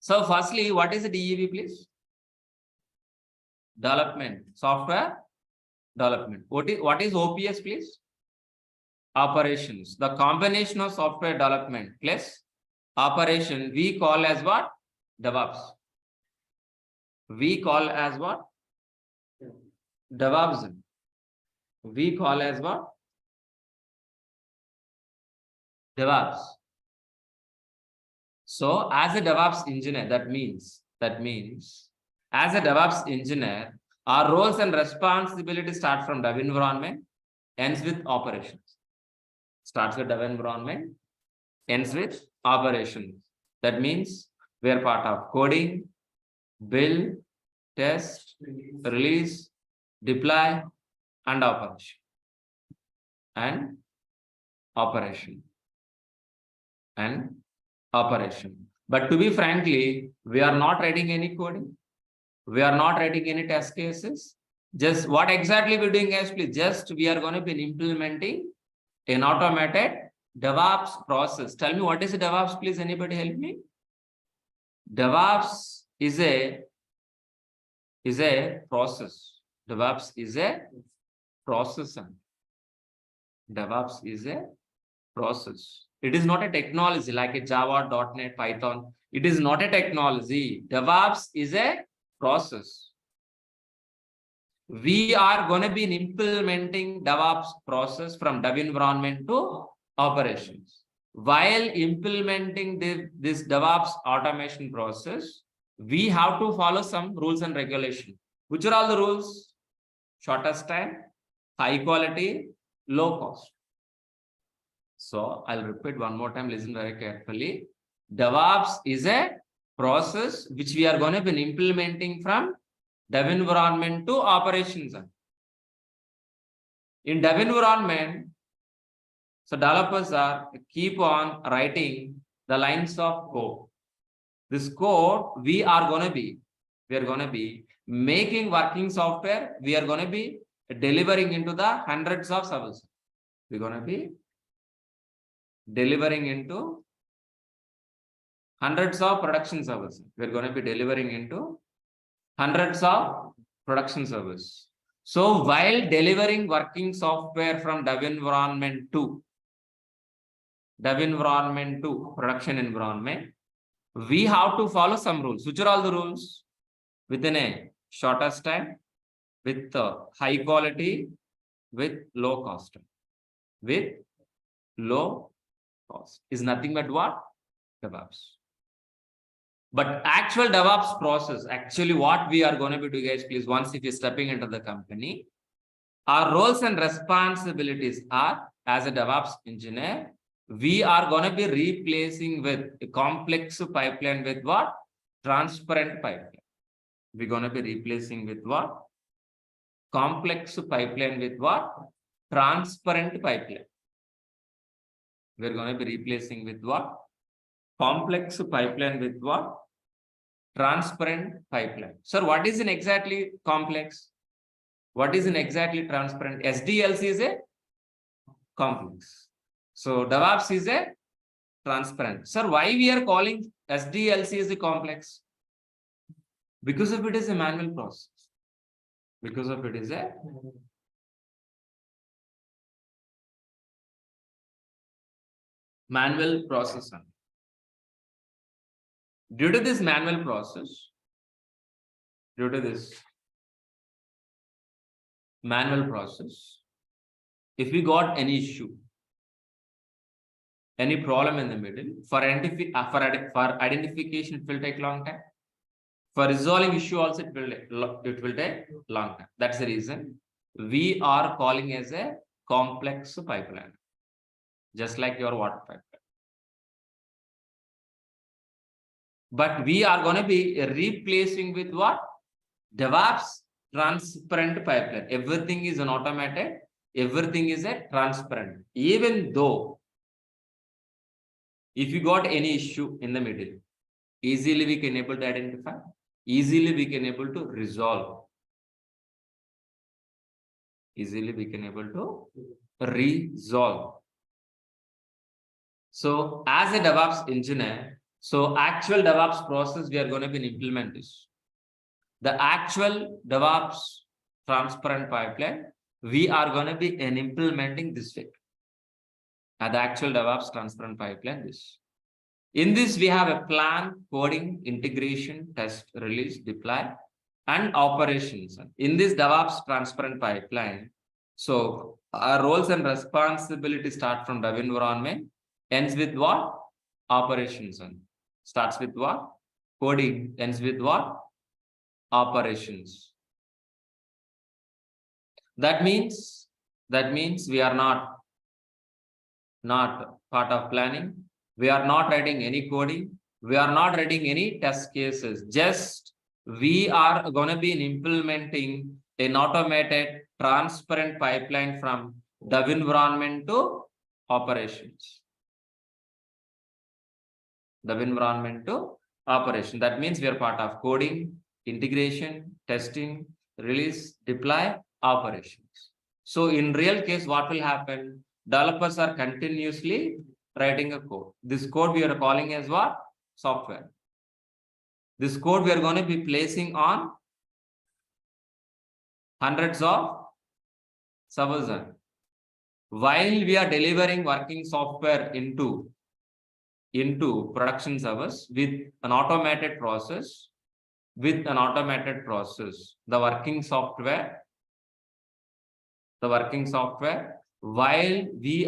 So firstly, what is the DEV, please? Development, software development. What is OPS, please? Operations. The combination of software development plus operation we call as what? DevOps. We call as what? DevOps. We call as what? DevOps. So as a DevOps engineer, that means as a DevOps engineer, our roles and responsibilities start from dev environment, ends with operations. Starts with dev environment, ends with operations. That means we are part of coding, build, test, release, deploy, and operation. But to be frankly, we are not writing any coding. We are not writing any test cases. Just what exactly we're doing is, please, just we are going to be implementing an automated DevOps process. Tell me what is a DevOps, please. Anybody help me? DevOps is a process. DevOps is a process. DevOps is a process. It is not a technology like a Java, .NET, Python. It is not a technology. DevOps is a process. We are going to be implementing DevOps process from dev environment to operations. While implementing this DevOps automation process, we have to follow some rules and regulations. Which are all the rules? Shortest time, high quality, low cost. So I'll repeat one more time, listen very carefully. DevOps is a process which we are going to be implementing from dev environment to operations. In dev environment, So developers are keep on writing the lines of code. This code we are going to be making working software. We are going to be delivering into the hundreds of servers. We're going to be delivering into hundreds of production servers. We're going to be delivering into hundreds of production servers. So while delivering working software from dev environment to production environment, we have to follow some rules. Which are all the rules? Within a shortest time, with high quality, with low cost. With low cost is nothing but what? DevOps. But actual DevOps process, actually what we are going to be doing, guys, please, once if you're stepping into the company, our roles and responsibilities are, as a DevOps engineer, we are going to be replacing with a complex pipeline with what? Transparent pipeline. We're going to be replacing with what? Complex pipeline with what? Transparent pipeline. We're going to be replacing with what? Complex pipeline with what? Transparent pipeline. Sir, what is in exactly complex? What is in exactly transparent? SDLC is a complex. So DevOps is a transparent. Sir, why we are calling SDLC as a complex? Because of it is a manual process. Because of it is a manual process. Due to this manual process, if we got any issue, any problem in the middle, for identification, it will take long time. For resolving issue also, it will take long time. That's the reason we are calling as a complex pipeline, just like your water pipeline. But we are going to be replacing with what? DevOps transparent pipeline. Everything is an automated. Everything is a transparent. Even though if you got any issue in the middle, easily we can able to identify. Easily we can able to resolve. Easily we can able to resolve. So as a DevOps engineer, so actual DevOps process, we are going to be implement this. The actual DevOps transparent pipeline, we are going to be implementing this way. The actual DevOps transparent pipeline, this. In this, we have a plan, coding, integration, test, release, deploy, and operations. In this DevOps transparent pipeline, so our roles and responsibilities start from dev environment, ends with what? Operations. Starts with what? Coding, ends with what? Operations. That means we are not part of planning. We are not writing any coding. We are not writing any test cases. Just we are going to be implementing an automated transparent pipeline from dev environment to operations. Dev environment to operation. That means we are part of coding, integration, testing, release, deploy, operations. So in real case, what will happen? Developers are continuously writing a code. This code we are calling as what? Software. This code we are going to be placing on hundreds of servers. While we are delivering working software into production servers with an automated process, the working software, while we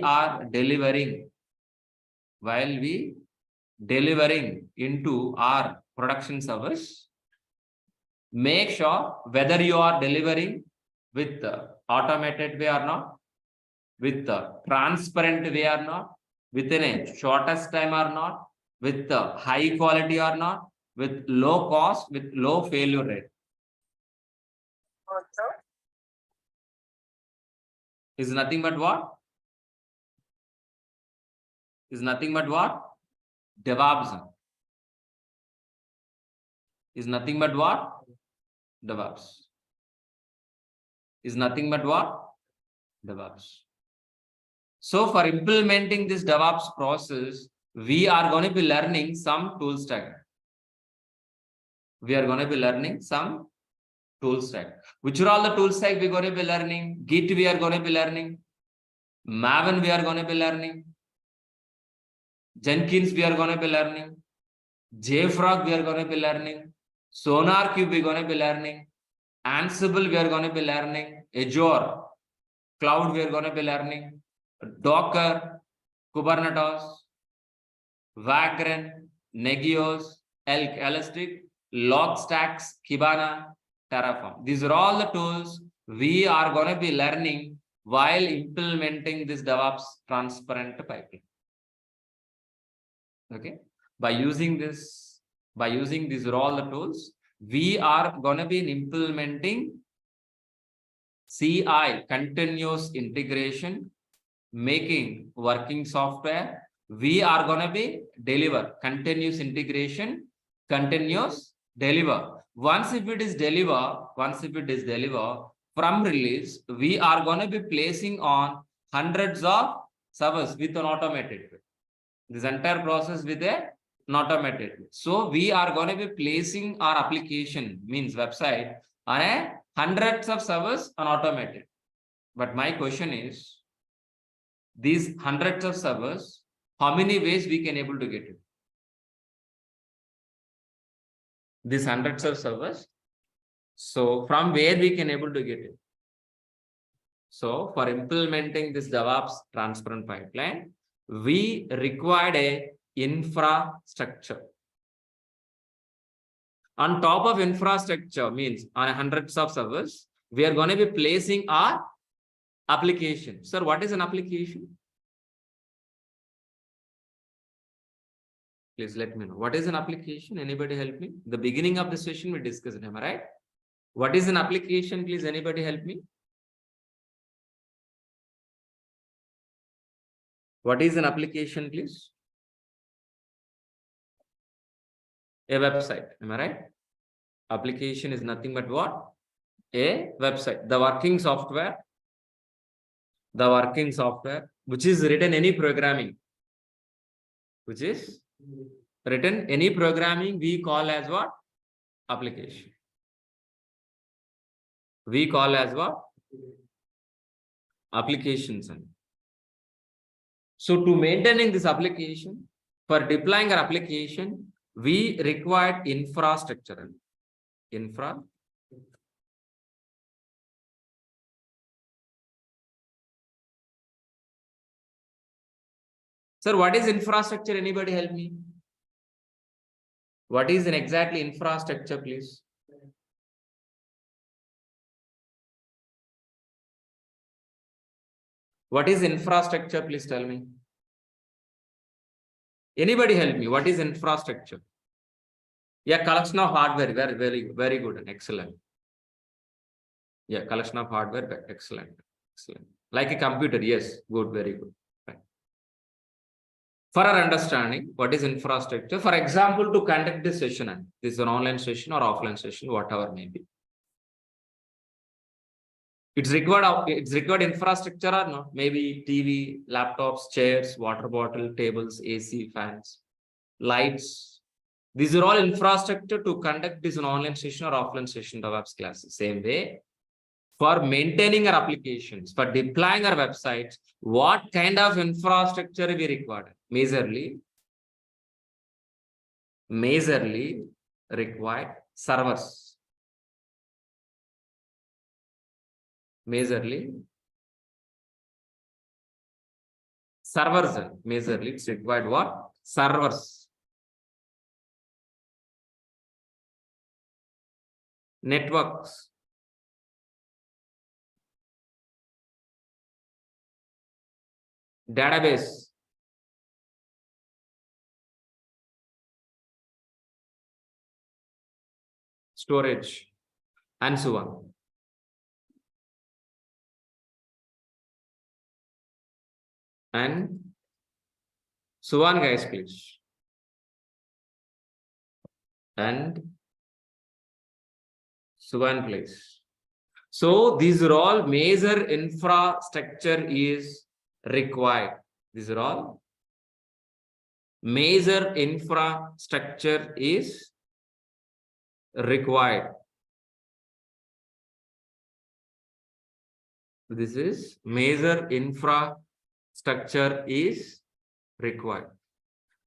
delivering into our production servers, make sure whether you are delivering with the automated way or not, with the transparent way or not, within a shortest time or not, with the high quality or not, with low cost, with low failure rate. Also, is nothing but what? is nothing but what? DevOps. Is nothing but what? DevOps. Is nothing but what? DevOps. So for implementing this DevOps process, we are going to be learning some tool stack. We are going to be learning some tool stack. Which are all the tool stack we're going to be learning? Git we are going to be learning. Maven we are going to be learning. Jenkins we are going to be learning. JFrog we are going to be learning. SonarQube we are going to be learning. Ansible we are going to be learning. Azure Cloud we are going to be learning. Docker, Kubernetes, Vagrant, Negios, Elk, Elastic, Logstacks, Kibana, Terraform. These are all the tools we are going to be learning while implementing this DevOps transparent pipeline. Okay. By using these are all the tools, we are going to be implementing CI, continuous integration, making working software. We are going to be deliver continuous integration, continuous deliver. Once if it is deliver from release, we are going to be placing on hundreds of servers with an automated way. This entire process with an automated way. So we are going to be placing our application, means website, on a hundreds of servers on automated. But my question is, these hundreds of servers, how many ways we can able to get it? These hundreds of servers, so from where we can able to get it? So for implementing this DevOps transparent pipeline, we required a infrastructure. On top of infrastructure, means on hundreds of servers, we are going to be placing our application. Sir, what is an application? Please let me know. What is an application? Anybody help me? The beginning of the session we discussed it, am I right? What is an application? Please, anybody help me? What is an application, please? A website, am I right? Application is nothing but what? A website. The working software which is written any programming, we call as what? Application. We call as what? Applications. So to maintaining this application, for deploying our application, we required infrastructure. Sir, what is infrastructure? Anybody help me? What is an exactly infrastructure, please? What is infrastructure? Please tell me. Anybody help me? What is infrastructure? Yeah, collection of hardware. Very good and excellent. Yeah, collection of hardware. Excellent. Like a computer. Yes, good, very good. Right. For our understanding, what is infrastructure? For example, to conduct this session, and this is an online session or offline session, whatever may be. It's required infrastructure or not? Maybe TV, laptops, chairs, water bottle, tables, AC, fans, lights. These are all infrastructure to conduct this an online session or offline session DevOps classes. Same way, for maintaining our applications, for deploying our websites, what kind of infrastructure we require? Majorly required servers. Majorly it's required what? Servers. Networks. Database. Storage. And so on. Suvan guys, please. And Suvan, please. So these are all major infrastructure is required. These are all major infrastructure is required. This is major infrastructure is required.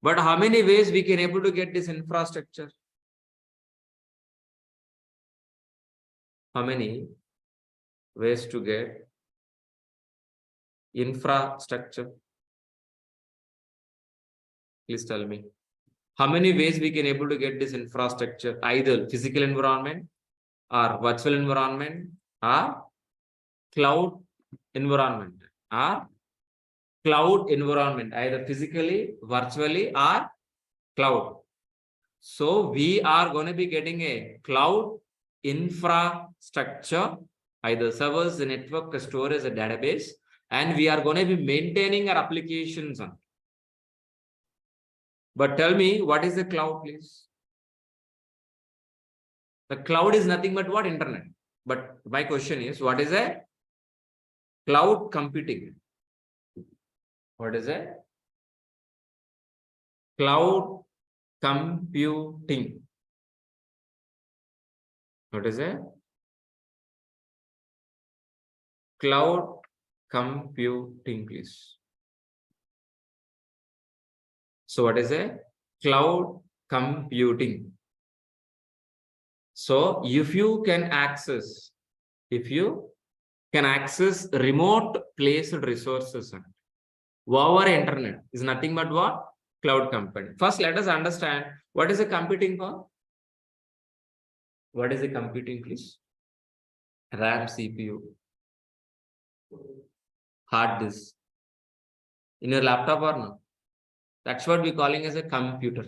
But how many ways we can able to get this infrastructure? How many ways to get infrastructure? Please tell me. How many ways we can able to get this infrastructure? Either physical environment or virtual environment or cloud environment or cloud environment, either physically, virtually or cloud. So we are going to be getting a cloud infrastructure, either servers, a network, a storage, a database, and we are going to be maintaining our applications on. But tell me, what is the cloud, please? The cloud is nothing but what? Internet. But my question is, what is a cloud computing? What is a cloud computing? What is a cloud computing, please? So what is a cloud computing? So if you can access remote placed resources over internet is nothing but what? Cloud computing. First, let us understand what is a computing for. What is a computing, please? RAM, CPU, hard disk. In your laptop or no? That's what we're calling as a computer.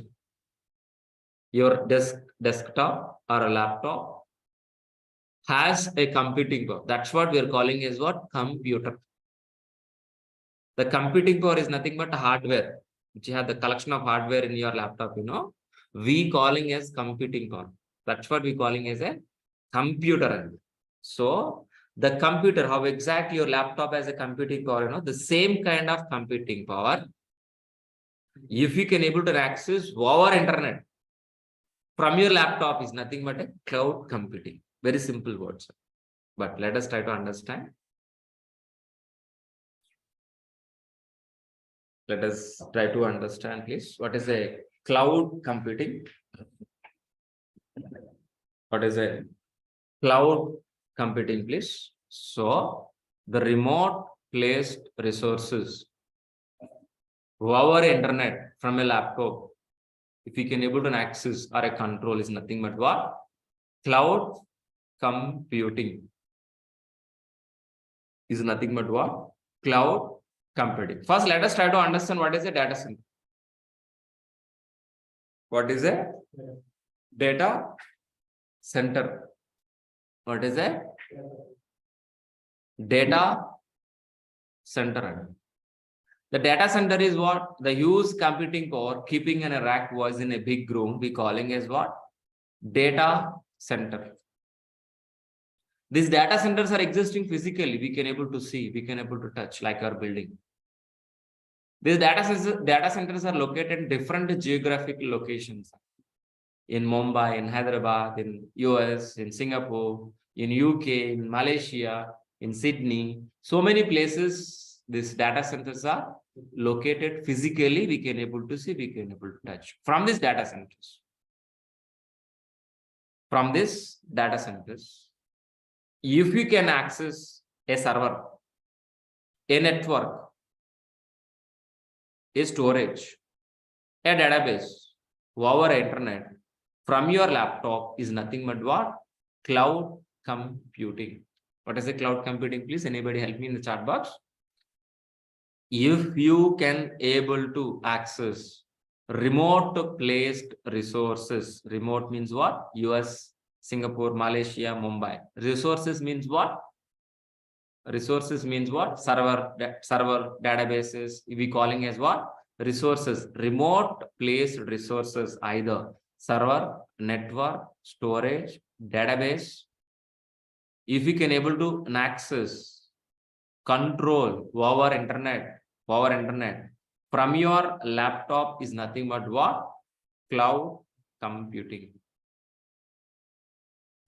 Your desktop or a laptop has a computing power. That's what we are calling as what? Computer. The computing power is nothing but hardware, which you have the collection of hardware in your laptop, we calling as computing power. That's what we're calling as a computer. So the computer, how exactly your laptop has a computing power, the same kind of computing power, if you can able to access over internet from your laptop, is nothing but a cloud computing. Very simple words. But let us try to understand. Let us try to understand, please. What is a cloud computing? What is a cloud computing, please? So the remote placed resources over internet from a laptop, if you can able to access or a control, is nothing but what? Cloud computing. Is nothing but what? Cloud computing. First, let us try to understand what is a data center. What is a data center? What is a data center? The data center is what? The huge computing power keeping in a rack was in a big room. We calling as what? Data center. These data centers are existing physically. We can able to see, we can able to touch, like our building. These data centers are located in different geographic locations. In Mumbai, in Hyderabad, in US, in Singapore, in UK, in Malaysia, in Sydney. So many places these data centers are located physically. We can able to see, we can able to touch. From these data centers. From these data centers, if you can access a server, a network, a storage, a database over internet from your laptop, is nothing but what? Cloud computing. What is a cloud computing, please? Anybody help me in the chat box? If you can able to access remote placed resources, remote means what? US, Singapore, Malaysia, Mumbai. Resources means what? Resources means what? Server databases. We calling as what? resources, remote placed resources, either server, network, storage, database. If we can able to access, control over internet from your laptop is nothing but what? Cloud computing.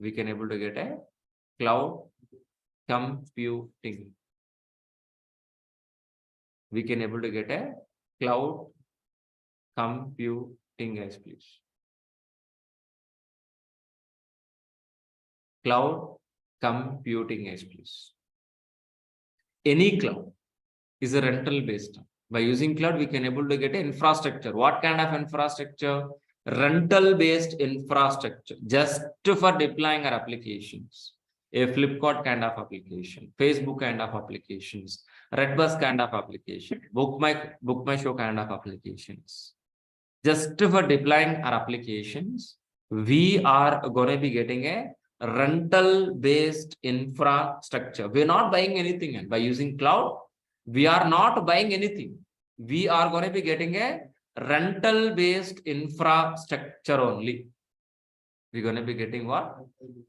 We can able to get a cloud computing. We can able to get a cloud computing, guys, please. Cloud computing, guys, please. Any cloud is a rental based. By using cloud, we can able to get an infrastructure. What kind of infrastructure? Rental based infrastructure, just for deploying our applications. A Flipkart kind of application, Facebook kind of applications, Redbus kind of application, Book My Show kind of applications. Just for deploying our applications, we are going to be getting a rental based infrastructure. We're not buying anything, and by using cloud, we are not buying anything. We are going to be getting a rental based infrastructure only. We're going to be getting what?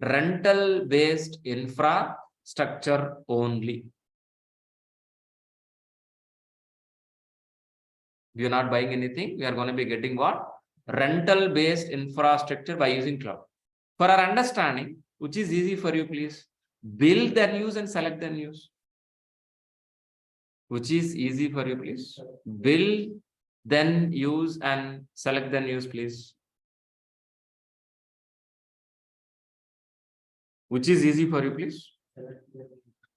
Rental based infrastructure only. We are not buying anything. We are going to be getting what? Rental based infrastructure by using cloud. For our understanding, which is easy for you, please build then use and select then use. Which is easy for you, please build then use and select then use, please. Which is easy for you, please?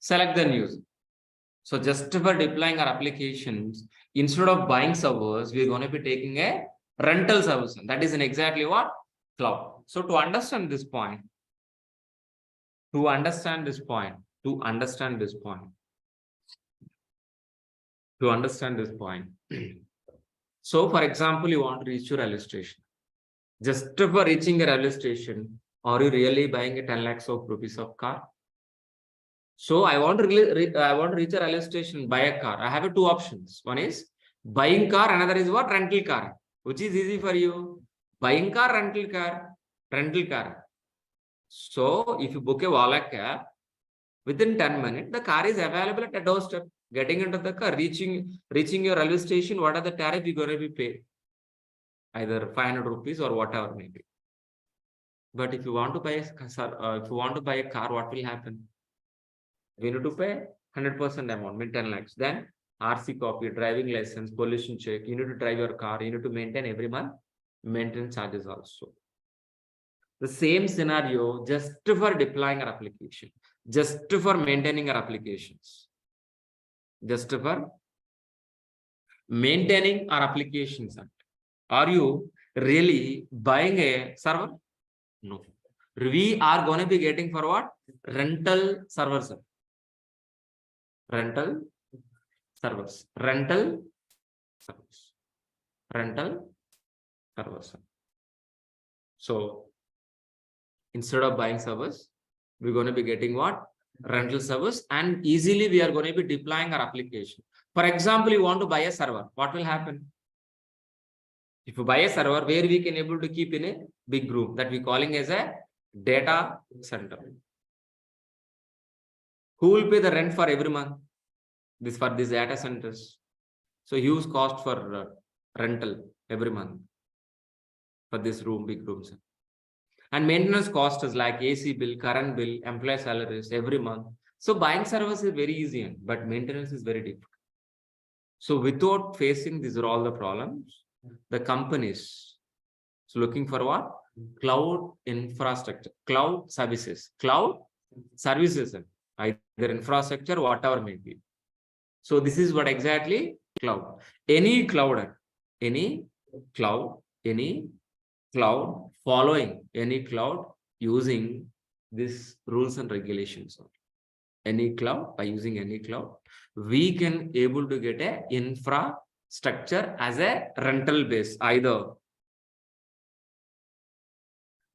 Select then use. So just for deploying our applications, instead of buying servers, we're going to be taking a rental service. That is in exactly what? Cloud. So to understand this point, so for example, you want to reach your railway station. Just for reaching a railway station, are you really buying a 10 lakhs of rupees of car? So I want to reach a railway station, buy a car. I have two options. One is buying car, another is what? Rental car. Which is easy for you? Buying car, rental car. So if you book a Wala cab, within 10 minutes, the car is available at a doorstep. Getting into the car, reaching your railway station, what are the tariff you're going to be paid? Either 500 rupees or whatever maybe. But if you want to buy a car, what will happen? We need to pay 100% amount, mean 10 lakhs. Then RC copy, driving license, pollution check. You need to drive your car. You need to maintain every month. Maintenance charges also. The same scenario just for deploying our application, just for maintaining our applications, just for maintaining our applications. Are you really buying a server? No. We are going to be getting for what? Rental servers. Rental servers. So instead of buying servers, we're going to be getting what? Rental servers, and easily we are going to be deploying our application. For example, you want to buy a server. What will happen? If you buy a server, where we can able to keep in a big room that we're calling as a data center. Who will pay the rent for every month? For these data centers. So huge cost for rental every month for this room, big rooms. And maintenance cost is like AC bill, current bill, employee salaries every month. So buying servers is very easy, but maintenance is very difficult. So without facing these are all the problems, the companies is looking for what? Cloud infrastructure, cloud services, either infrastructure, whatever may be. So this is what exactly cloud. Any cloud, following any cloud using these rules and regulations. Any cloud, by using any cloud, we can able to get a infrastructure as a rental base, either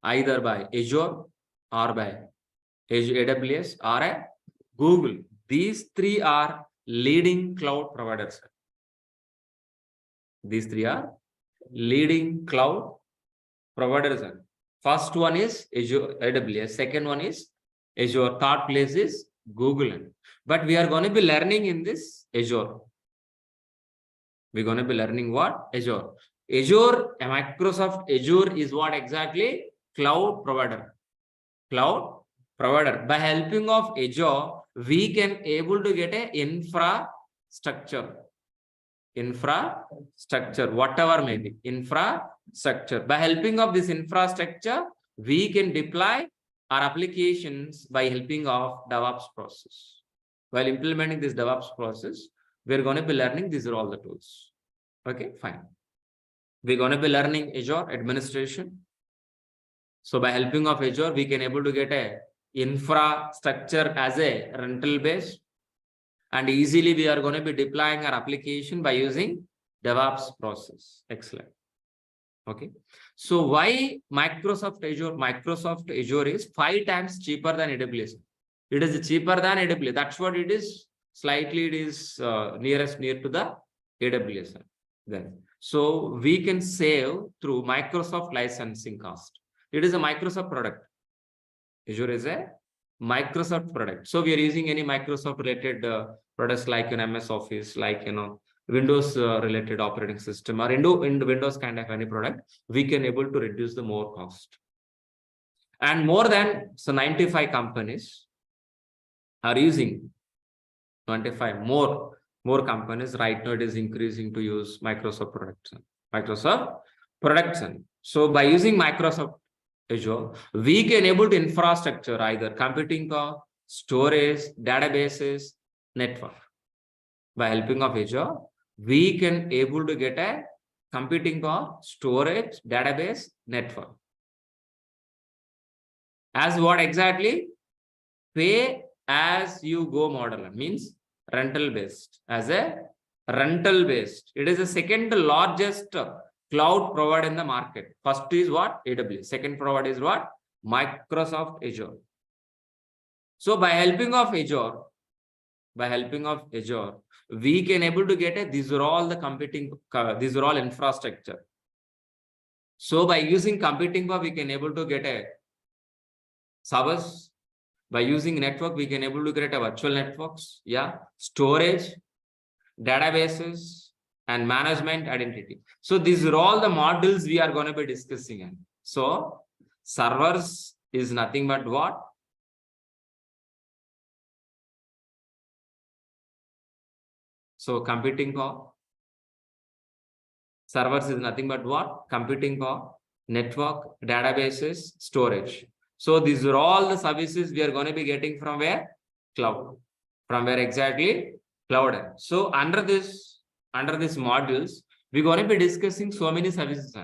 by Azure or by AWS or a Google. These three are leading cloud providers. These three are leading cloud providers. First one is Azure AWS. Second one is Azure. Third place is Google. But we are going to be learning in this Azure. We're going to be learning what? Azure. Azure, Microsoft Azure is what exactly? Cloud provider. Cloud provider. By helping of Azure, we can able to get a infrastructure, whatever may be, infrastructure. By helping of this infrastructure, we can deploy our applications by helping of DevOps process. While implementing this DevOps process, we're going to be learning these are all the tools. Okay, fine. We're going to be learning Azure administration. So by helping of Azure, we can able to get a infrastructure as a rental base. And easily we are going to be deploying our application by using DevOps process. Excellent. Okay. So why Microsoft Azure? Microsoft Azure is 5 times cheaper than AWS. It is cheaper than AWS. That's what it is. Slightly it is near to the AWS. Then. So we can save through Microsoft licensing cost. It is a Microsoft product. Azure is a Microsoft product. So we are using any Microsoft related products like MS Office, like Windows related operating system, or in Windows kind of any product, we can able to reduce the more cost. And more than 95 companies are using 25 more companies. Right now it is increasing to use Microsoft products. So by using Microsoft Azure, we can able to infrastructure either computing power, storage, databases, network. By helping of Azure, we can able to get a computing power, storage, database, network. As what exactly? Pay as you go model means rental based. As a rental based, it is the second largest cloud provider in the market. First is what? AWS. Second provider is what? Microsoft Azure. So by helping of Azure, we can able to get a, these are all the computing, these are all infrastructure. So by using computing power, we can able to get a servers. By using network, we can able to create a virtual networks, storage, databases, and management identity. So these are all the modules we are going to be discussing. So servers is nothing but what? So computing power. Servers is nothing but what? Computing power, network, databases, storage. So these are all the services we are going to be getting from where? Cloud. From where exactly? Cloud. So under these modules, we're going to be discussing so many services.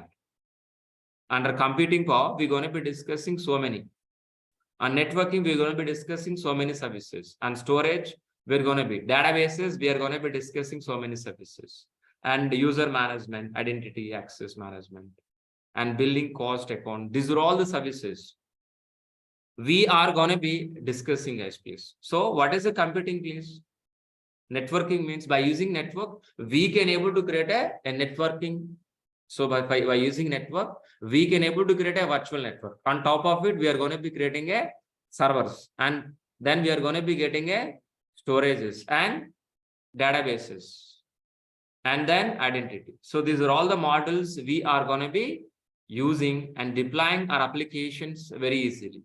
Under computing power, we're going to be discussing so many. On networking, we're going to be discussing so many services. And storage, we're going to be databases, we are going to be discussing so many services. And user management, identity access management, and billing cost account. These are all the services we are going to be discussing, guys, please. So what is the computing, please? Networking means by using network, we can able to create a networking. So by using network, we can able to create a virtual network. On top of it, we are going to be creating a servers. And then we are going to be getting a storages and databases. And then identity. So these are all the models we are going to be using and deploying our applications very easily.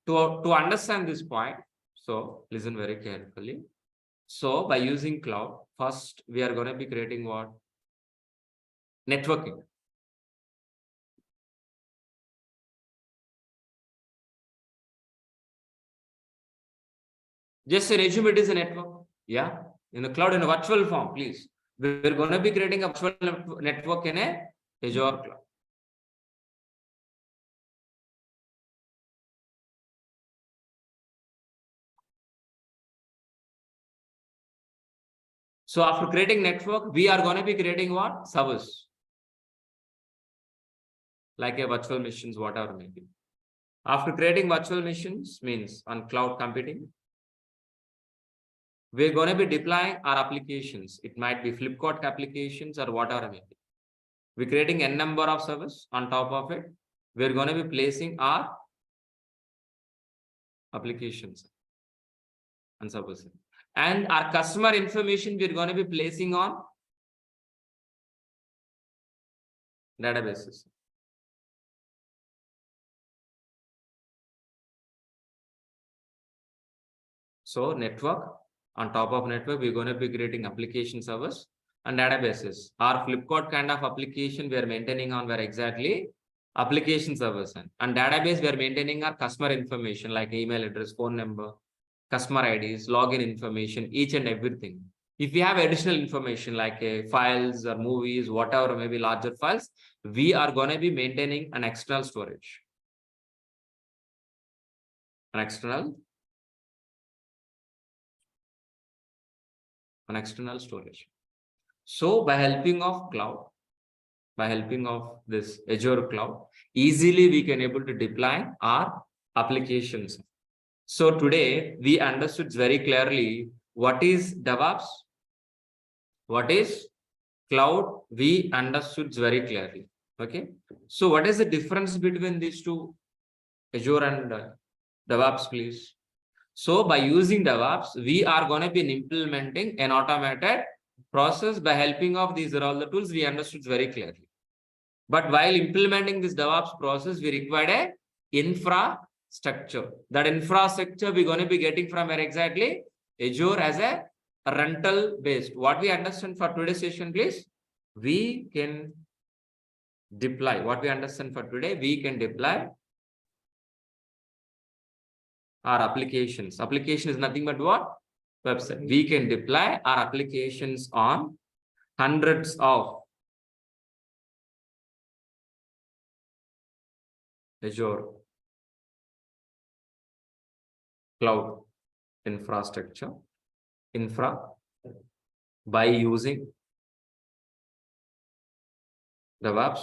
To understand this point, so listen very carefully. So by using cloud, first we are going to be creating what? Networking. Just an assume it is a network. Yeah. In the cloud in a virtual form, please. We're going to be creating a virtual network in a Azure cloud. So after creating network, we are going to be creating what? Servers. Like a virtual machines, whatever maybe. After creating virtual machines means on cloud computing, we're going to be deploying our applications. It might be Flipkart applications or whatever maybe. We're creating n number of servers. On top of it, we're going to be placing our applications and servers. And our customer information, we're going to be placing on databases. So network, on top of network, we're going to be creating application servers and databases. Our Flipkart kind of application we are maintaining on where exactly application servers and database we are maintaining our customer information like email address, phone number, customer IDs, login information, each and everything. If we have additional information like files or movies, whatever, maybe larger files, we are going to be maintaining an external storage. An external storage. So by helping of cloud, by helping of this Azure cloud, easily we can able to deploy our applications. So today we understood very clearly what is DevOps, what is cloud, we understood very clearly. Okay. So what is the difference between these two, Azure and DevOps, please? So by using DevOps, we are going to be implementing an automated process by helping of these are all the tools we understood very clearly. But while implementing this DevOps process, we required a infrastructure. That infrastructure we're going to be getting from where exactly? Azure as a rental based. What we understand for today's session, please? We can deploy. What we understand for today, we can deploy our applications. Application is nothing but what? Website. We can deploy our applications on hundreds of Azure cloud infrastructure by using DevOps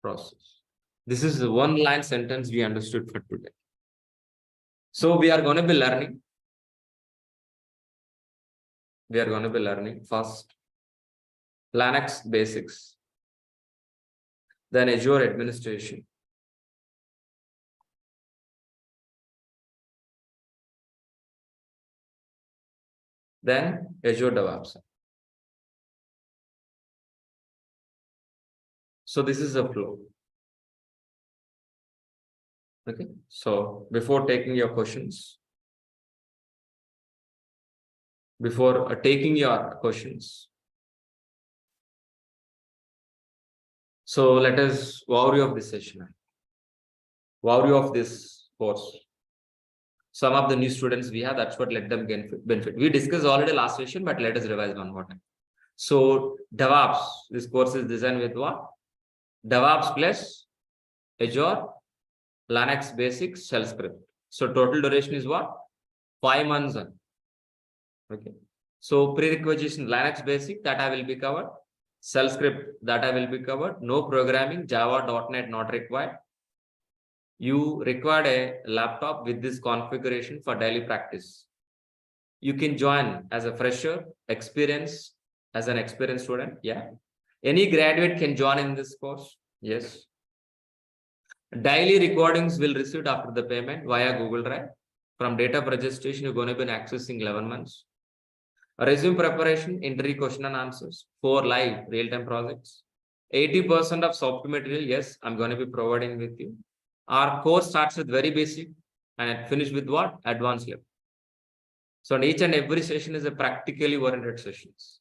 process. This is the one line sentence we understood for today. So we are going to be learning. We are going to be learning first Linux basics, then Azure administration, then Azure DevOps. So this is the flow. Okay. So before taking your questions, so let us overview of this session, overview of this course. Some of the new students we have, that's what let them benefit. We discussed already last session, but let us revise one more time. So DevOps, this course is designed with what? DevOps plus Azure, Linux basics, shell script. So total duration is what? 5 months. Okay. So prerequisites Linux basic that I will be covered. Shell script that I will be covered. No programming, Java, .NET not required. You require a laptop with this configuration for daily practice. You can join as a fresher, as an experienced student. Yeah. Any graduate can join in this course. Yes. Daily recordings will receive after the payment via Google Drive. From date of registration, you're going to be accessing 11 months. Resume preparation, interview question and answers, 4 live real-time projects. 80% of soft material, yes, I'm going to be providing with you. Our course starts with very basic and it finishes with what? Advanced level. So each and every session is a practically oriented sessions.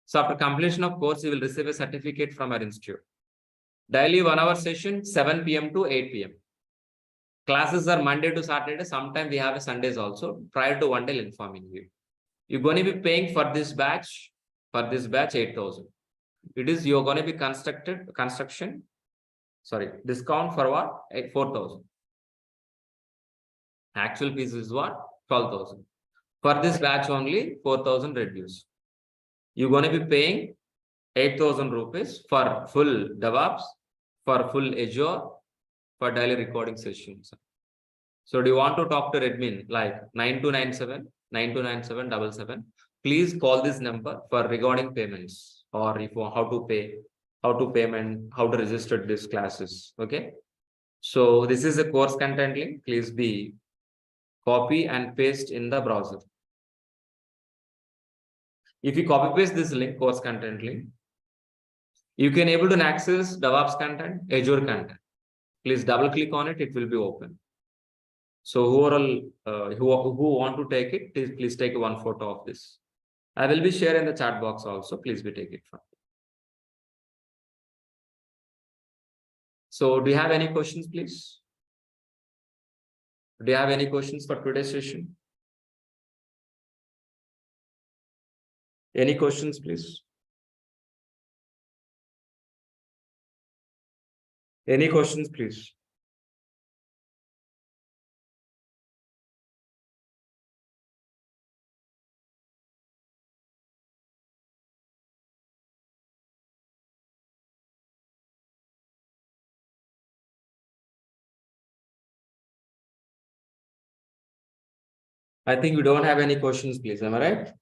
So after completion of course, you will receive a certificate from our institute. Daily 1 hour session, 7 p.m. to 8 p.m. Classes are Monday to Saturday. Sometimes we have a Sundays also. Prior to one day, informing you. You're going to be paying for this batch 8,000. It is you're going to be discount for what? 4,000. Actual fees is what? 12,000. For this batch only 4,000 reduced. You're going to be paying 8,000 rupees for full DevOps, for full Azure, for daily recording sessions. So do you want to talk to admin like 9297 77. Please call this number for regarding payments or if you how to pay. how to payment, how to register these classes. Okay. So this is a course content link. Please be copy and paste in the browser. If you copy paste this link, course content link, you can able to access DevOps content, Azure content. Please double click on it. It will be open. So who want to take it, please take one photo of this. I will be sharing the chat box also. Please be take it from. So do you have any questions, please? Do you have any questions for today's session? Any questions, please? Any questions, please? I think we don't have any questions, please. Am I right?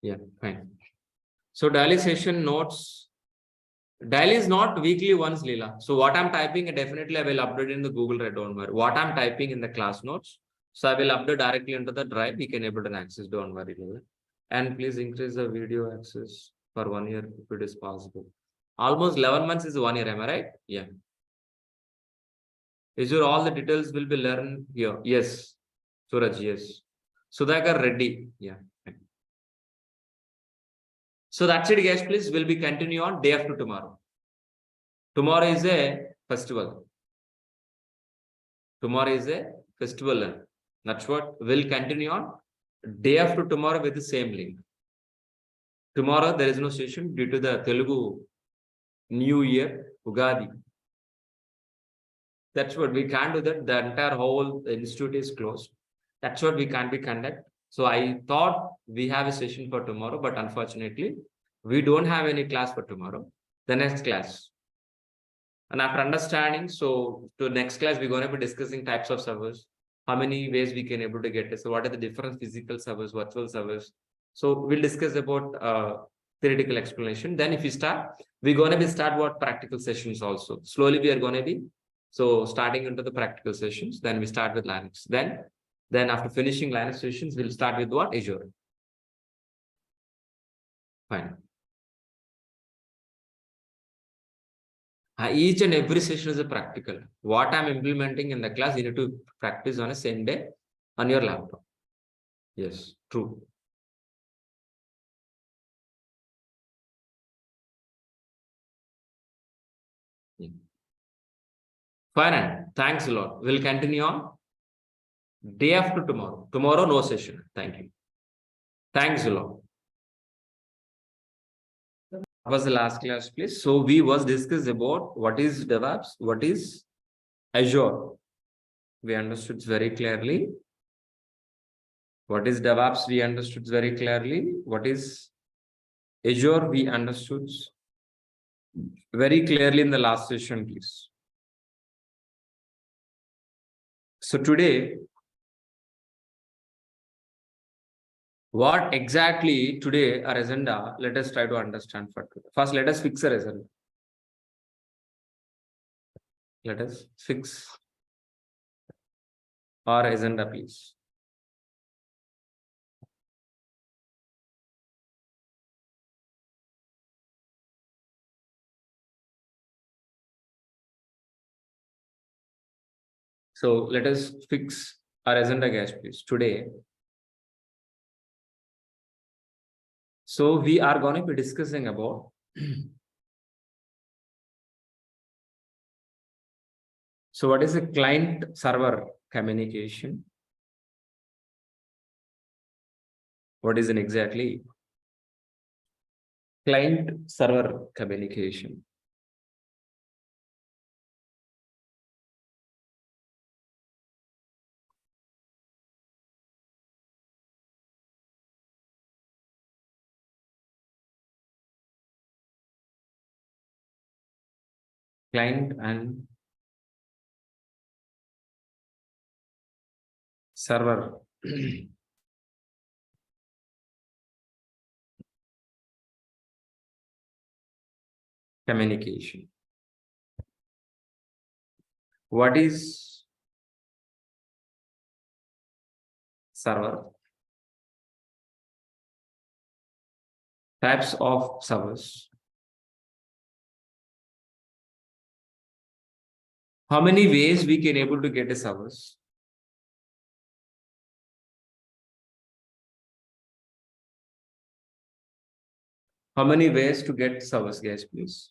Yeah, fine. So daily session notes. Daily is not weekly once, Leela. So what I'm typing, definitely I will upload in the Google Drive. Don't worry. What I'm typing in the class notes, so I will upload directly into the drive. We can able to access. Don't worry, Leela. And please increase the video access for 1 year if it is possible. Almost 11 months is 1 year. Am I right? Yeah. Is your all the details will be learned here? Yes. Suraj, yes. Sudhakar Reddy. Yeah. So that's it, guys. Please, will be continue on day after tomorrow. Tomorrow is a festival. Tomorrow is a festival. That's what will continue on day after tomorrow with the same link. Tomorrow there is no session due to the Telugu New Year, Ugadi. That's what we can't do that. The entire whole institute is closed. That's what we can't be conduct. So I thought we have a session for tomorrow, but unfortunately, we don't have any class for tomorrow. The next class. And after understanding, so to next class, we're going to be discussing types of servers, how many ways we can able to get it. So what are the different physical servers, virtual servers? So we'll discuss about theoretical explanation. Then if we start, we're going to be start what practical sessions also. Slowly we are going to be so starting into the practical sessions. Then we start with Linux. Then after finishing Linux sessions, we'll start with what? Azure. Fine. Each and every session is a practical. What I'm implementing in the class, you need to practice on a same day on your laptop. Yes, true. Yeah. Fine. Thanks a lot. We'll continue on day after tomorrow. Tomorrow, no session. Thank you. Thanks a lot. What was the last class, please? So we was discussed about what is DevOps, what is Azure. We understood very clearly. What is DevOps? We understood very clearly. What is Azure? We understood very clearly in the last session, please. So today, what exactly today our agenda? Let us try to understand for today. First, let us fix our agenda. Let us fix our agenda, please. So let us fix our agenda, guys, please. Today, so we are going to be discussing about so what is a client server communication? What is an exactly client server communication? Client and server. Communication. What is server? Types of servers. How many ways we can able to get a servers? How many ways to get servers, guys, please?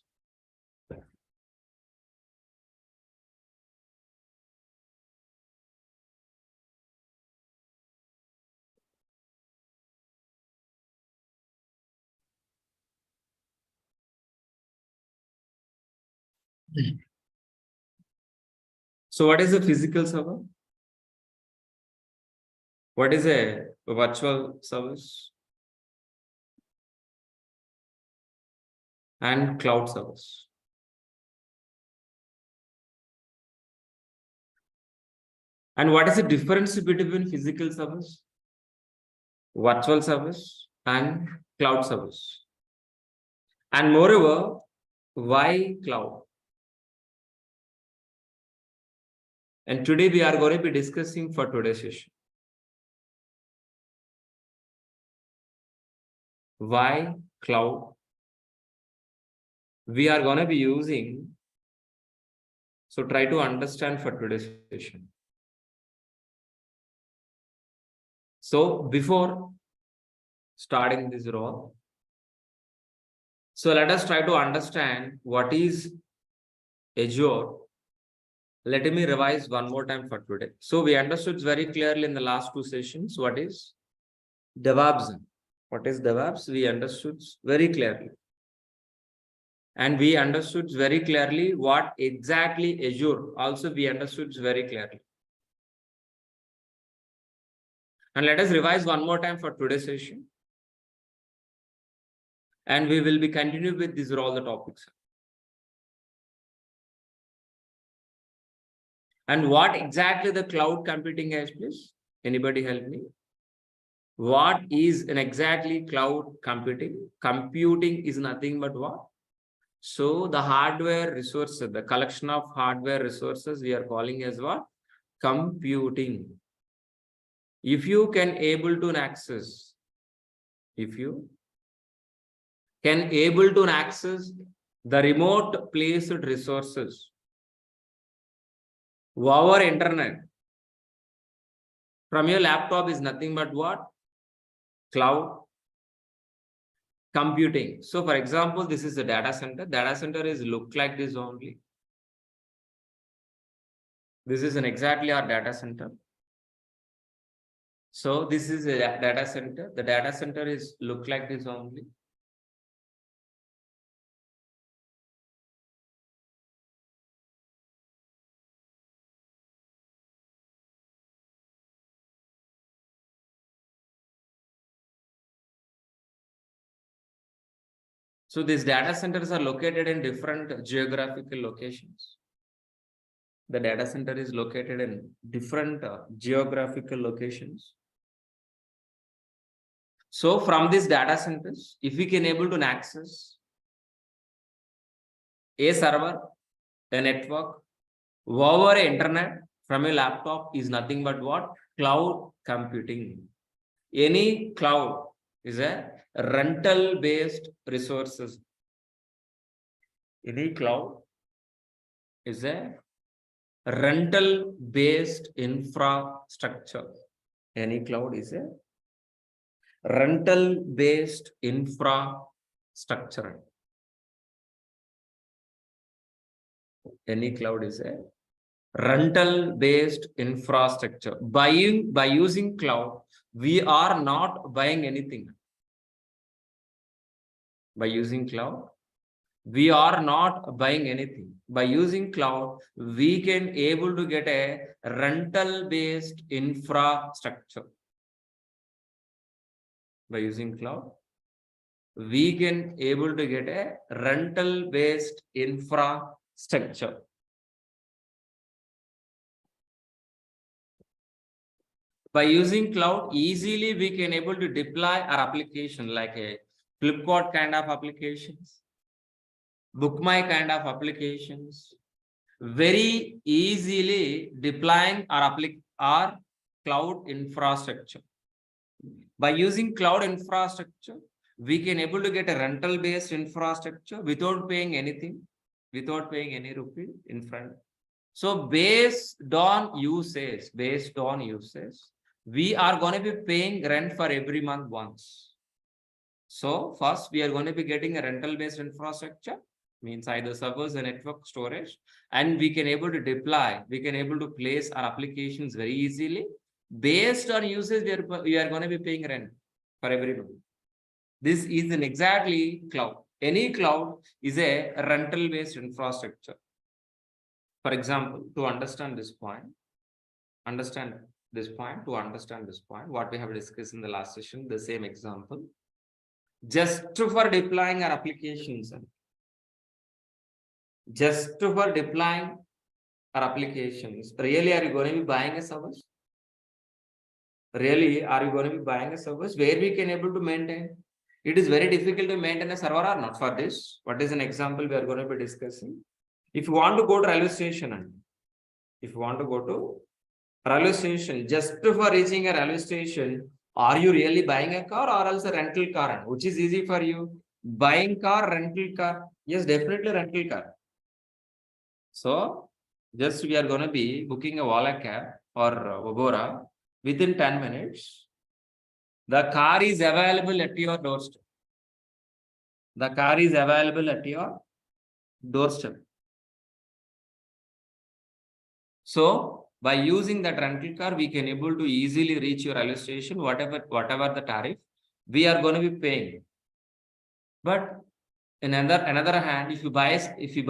So what is a physical server? What is a virtual service? And cloud service. And what is the difference between physical service, virtual service, and cloud service? And moreover, why cloud? And today we are going to be discussing for today's session. Why cloud? We are going to be using. So try to understand for today's session. So before starting this role, so let us try to understand what is Azure. Let me revise one more time for today. So we understood very clearly in the last two sessions what is DevOps. What is DevOps? We understood very clearly. And we understood very clearly what exactly Azure. Also we understood very clearly. And let us revise one more time for today's session. And we will be continuing with these are all the topics. And what exactly the cloud computing is, please? Anybody help me? What is an exactly cloud computing? Computing is nothing but what? So the hardware resources, the collection of hardware resources, we are calling as what? Computing. If you can able to access, if you can able to access the remote placed resources over internet from your laptop is nothing but what? Cloud computing. So for example, this is a data center. Data center is look like this only. This is an exactly our data center. So this is a data center. The data center is look like this only. So these data centers are located in different geographical locations. The data center is located in different geographical locations. So from these data centers, if we can able to access a server, a network, over internet from a laptop is nothing but what? Cloud computing. Any cloud is a rental based resources. Any cloud is a rental based infrastructure. Any cloud is a rental based infrastructure. Any cloud is a rental based infrastructure. By using cloud, we are not buying anything. By using cloud, we are not buying anything. By using cloud, we can able to get a rental based infrastructure. By using cloud, we can able to get a rental based infrastructure. structure. By using cloud, easily we can able to deploy our application like a Flipkart kind of applications, BookMy kind of applications, very easily deploying our cloud infrastructure. By using cloud infrastructure, we can able to get a rental based infrastructure without paying anything, without paying any rupee in front. So based on usage, we are going to be paying rent for every month once. So first we are going to be getting a rental based infrastructure, means either servers and network storage, and we can able to deploy, we can able to place our applications very easily. Based on usage, we are going to be paying rent for every month. This is an exactly cloud. Any cloud is a rental based infrastructure. For example, to understand this point, what we have discussed in the last session, the same example, just for deploying our applications, really, are you going to be buying a service? Really, are you going to be buying a service where we can able to maintain? It is very difficult to maintain a server or not for this. What is an example we are going to be discussing? If you want to go to railway station, just for reaching a railway station, are you really buying a car or else a rental car? Which is easy for you? Buying car, rental car? Yes, definitely rental car. So, just we are going to be booking a Ola cab or Ubora within 10 minutes. The car is available at your doorstep. So, by using that rental car, we can able to easily reach your railway station, whatever the tariff we are going to be paying. But in another hand, if you buy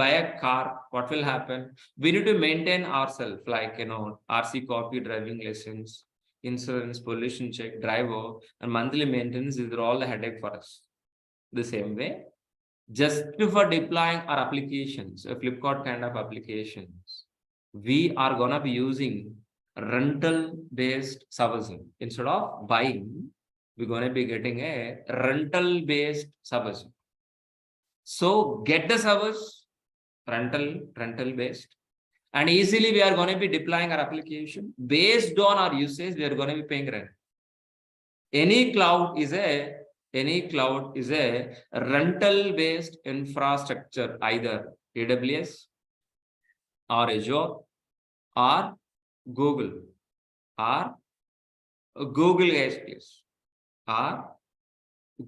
a car, what will happen? We need to maintain ourselves, like RC copy, driving license, insurance, pollution check, driver, and monthly maintenance. These are all the headache for us. The same way, just for deploying our applications, a Flipkart kind of applications, we are gonna be using rental based servicing. Instead of buying, we're gonna be getting a rental based servicing. So get the service rental based, and easily we are going to be deploying our application based on our usage. We are going to be paying rent. Any cloud is a rental based infrastructure, either AWS or Azure or Google or Google guys please or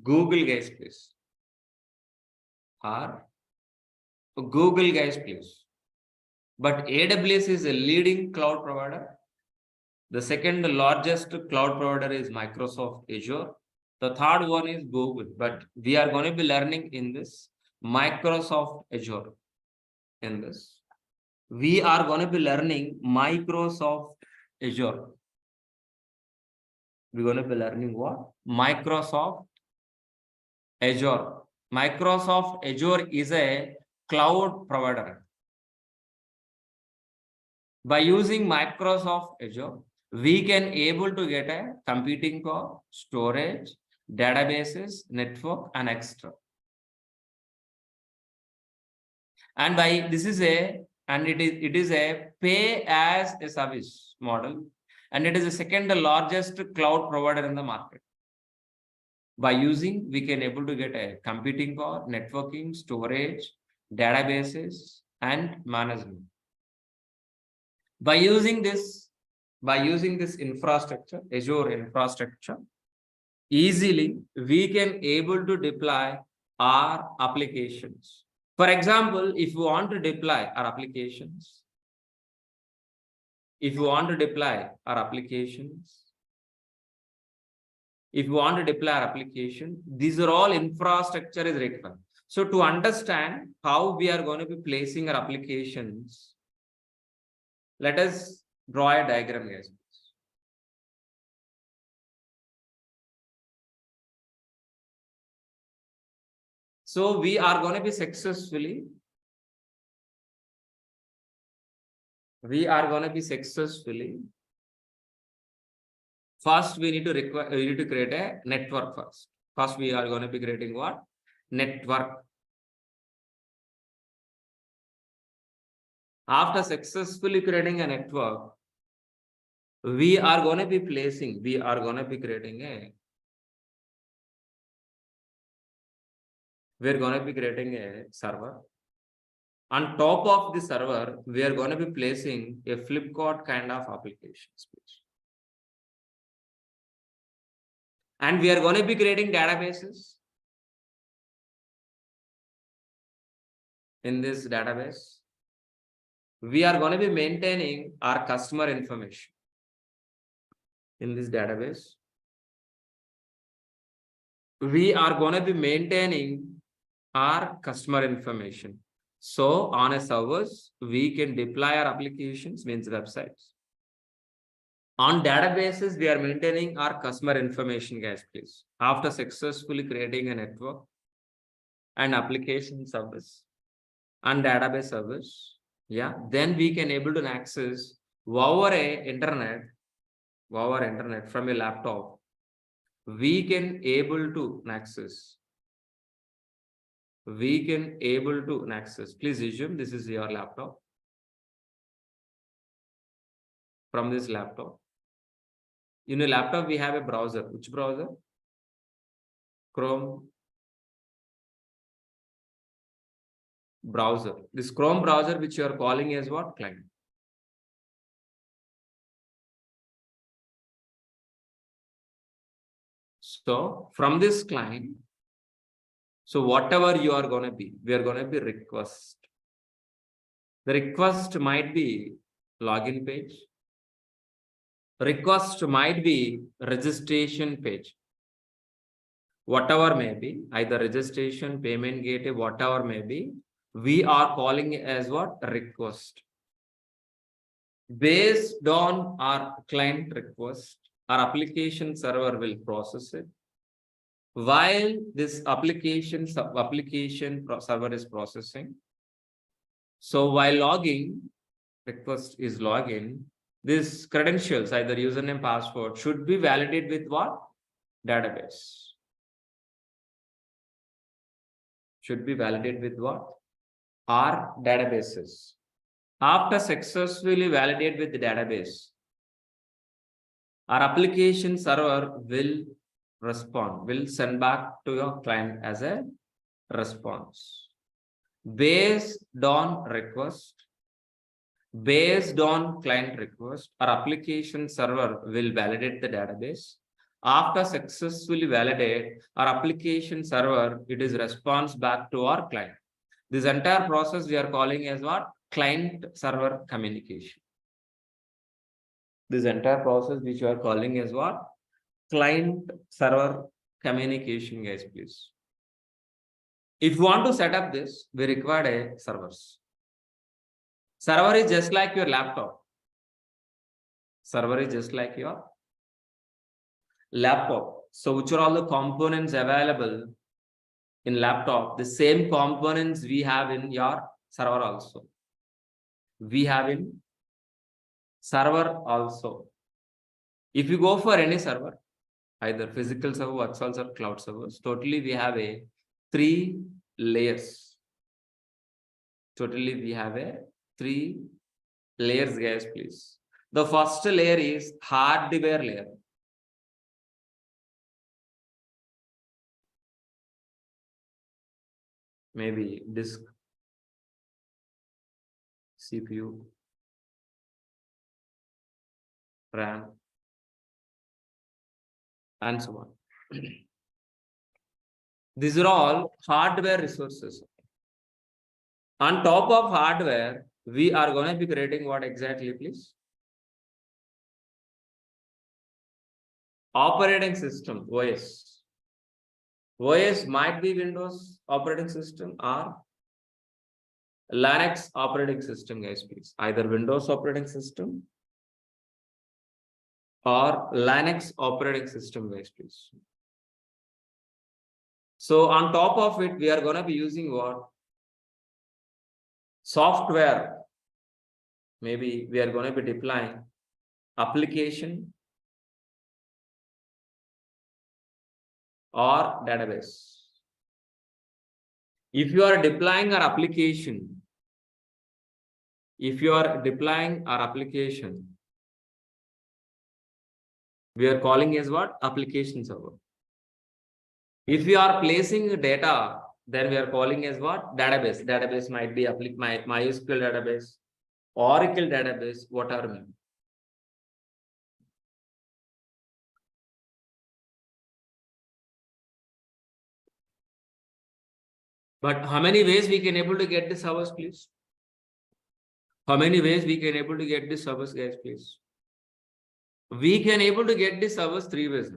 Google guys please or Google guys please. But AWS is a leading cloud provider. The second largest cloud provider is Microsoft Azure. The third one is Google. But we are going to be learning in this Microsoft Azure. In this, we are going to be learning Microsoft Azure. We're going to be learning what? Microsoft Azure. Microsoft Azure is a cloud provider. By using Microsoft Azure, we can able to get a computing power, storage, databases, network, and extra. And by this is a it is a pay as a service model, and it is the second largest cloud provider in the market. By using, we can able to get a computing power, networking, storage, databases, and management. By using this infrastructure, Azure infrastructure, easily we can able to deploy our applications. For example, if you want to deploy our applications, these are all infrastructure is required. So to understand how we are going to be placing our applications, let us draw a diagram, guys. So we are going to be successfully we are going to be successfully. First, we need to create a network first. First, we are going to be creating what? Network. After successfully creating a network, we are going to be creating a server. On top of the server, we are going to be placing a Flipkart kind of applications. And we are going to be creating databases. In this database, we are going to be maintaining our customer information. In this database, we are going to be maintaining our customer information. So on a servers, we can deploy our applications, means websites. On databases, we are maintaining our customer information, guys, please. After successfully creating a network and application service and database service, yeah, then we can able to access over internet from a laptop. We can able to access. Please assume this is your laptop. From this laptop, in a laptop, we have a browser. Which browser? Chrome browser. This Chrome browser, which you are calling as what? Client. So from this client, so whatever you are going to be, we are going to be request. The request might be login page. Request might be registration page. Whatever may be, either registration, payment gateway, whatever may be, we are calling it as what? Request. Based on our client request, our application server will process it. While this application server is processing, so while logging, request is login, these credentials, either username, password, should be validated with what? Database. Should be validated with what? Our databases. After successfully validate with the database, our application server will respond, will send back to your client as a response. Based on request, based on client request, our application server will validate the database. After successfully validate our application server, it is response back to our client. This entire process we are calling as what? Client server communication. This entire process which you are calling as what? Client server communication, guys, please. If you want to set up this, we require a servers. Server is just like your laptop. Server is just like your laptop. So which are all the components available in laptop? The same components we have in your server also. We have in server also. If you go for any server, either physical server, virtual server, cloud servers, totally we have a 3 layers. Totally we have a 3 layers, guys, please. The first layer is hardware layer. Maybe disk, CPU, RAM, and so on. These are all hardware resources. On top of hardware, we are going to be creating what exactly, please? Operating system, OS. OS might be Windows operating system or Linux operating system, guys, please. Either Windows operating system or Linux operating system, guys, please. So on top of it, we are going to be using what? Software, maybe we are going to be deploying application or database. If you are deploying our application, we are calling as what? Application server. If we are placing data, then we are calling as what? Database. Database might be MySQL database, Oracle database, whatever. But how many ways we can able to get the servers, please? How many ways we can able to get the servers, guys, please? We can able to get the servers 3 ways.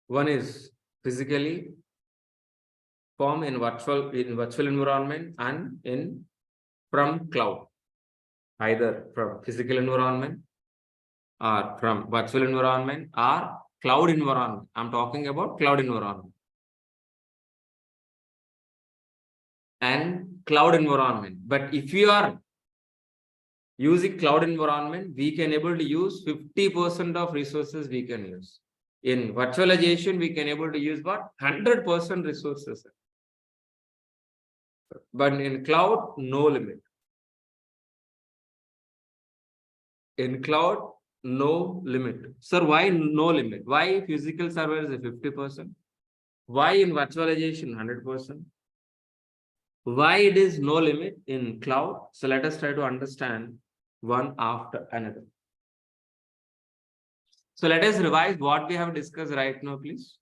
One is physically form in virtual environment and from cloud, either from physical environment or from virtual environment or cloud environment. I'm talking about cloud environment and cloud environment. But if you are using cloud environment, we can able to use 50% of resources we can use. In virtualization, we can able to use what? 100% resources. But in cloud, no limit. In cloud, no limit. Sir, why no limit? Why physical server is 50%? Why in virtualization 100%? Why it is no limit in cloud? So let us try to understand one after another. So let us revise what we have discussed right now, please.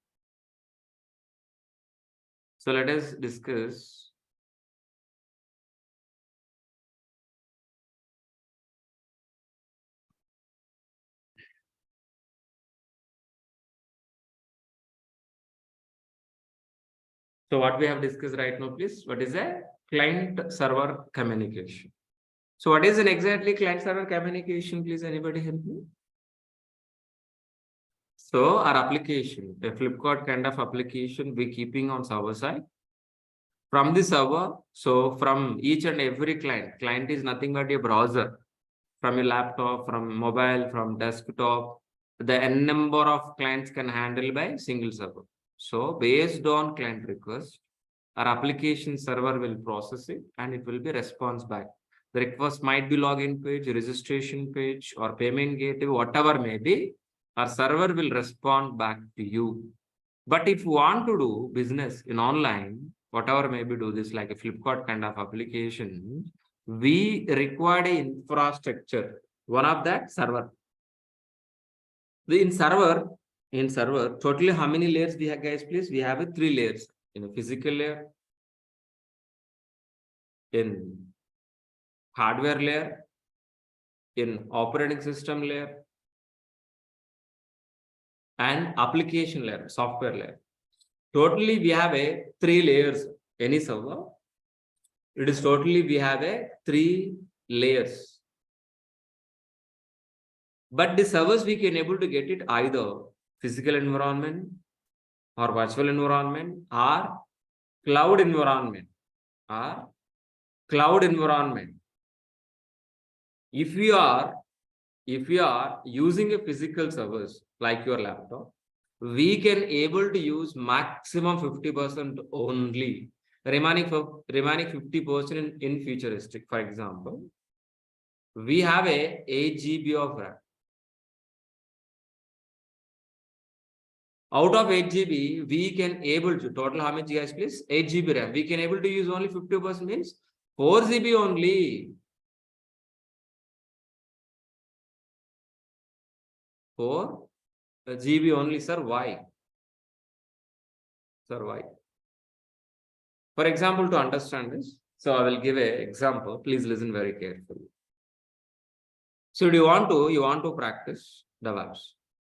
So let us discuss. So what we have discussed right now, please. What is a client-server communication? So what is an exactly client-server communication? Please, anybody help me? So our application, a Flipkart kind of application, we keeping on server side. From the server, so from each and every client is nothing but a browser. From a laptop, from mobile, from desktop, the n number of clients can handle by single server. So based on client request, our application server will process it and it will be response back. The request might be login page, registration page, or payment gateway, whatever may be, our server will respond back to you. But if you want to do business in online, whatever maybe do this like a Flipkart kind of application, we require an infrastructure. One of that server. In server, totally how many layers we have, guys? Please, we have 3 layers. In a physical layer, in hardware layer, in operating system layer, and application layer, software layer. Totally, we have 3 layers. Any server, it is totally we have 3 layers. But the servers we can able to get it either physical environment or virtual environment or cloud environment If we are using a physical servers like your laptop, we can able to use maximum 50% only. Remaining 50% in futuristic. For example, we have 8 GB of RAM. Out of 8 GB, we can able to total how much, guys, please? 8 GB RAM. We can able to use only 50%, means 4 GB only. 4 GB only, sir. Why? Sir, why? For example, to understand this, so I will give an example. Please listen very carefully. So you want to practice DevOps.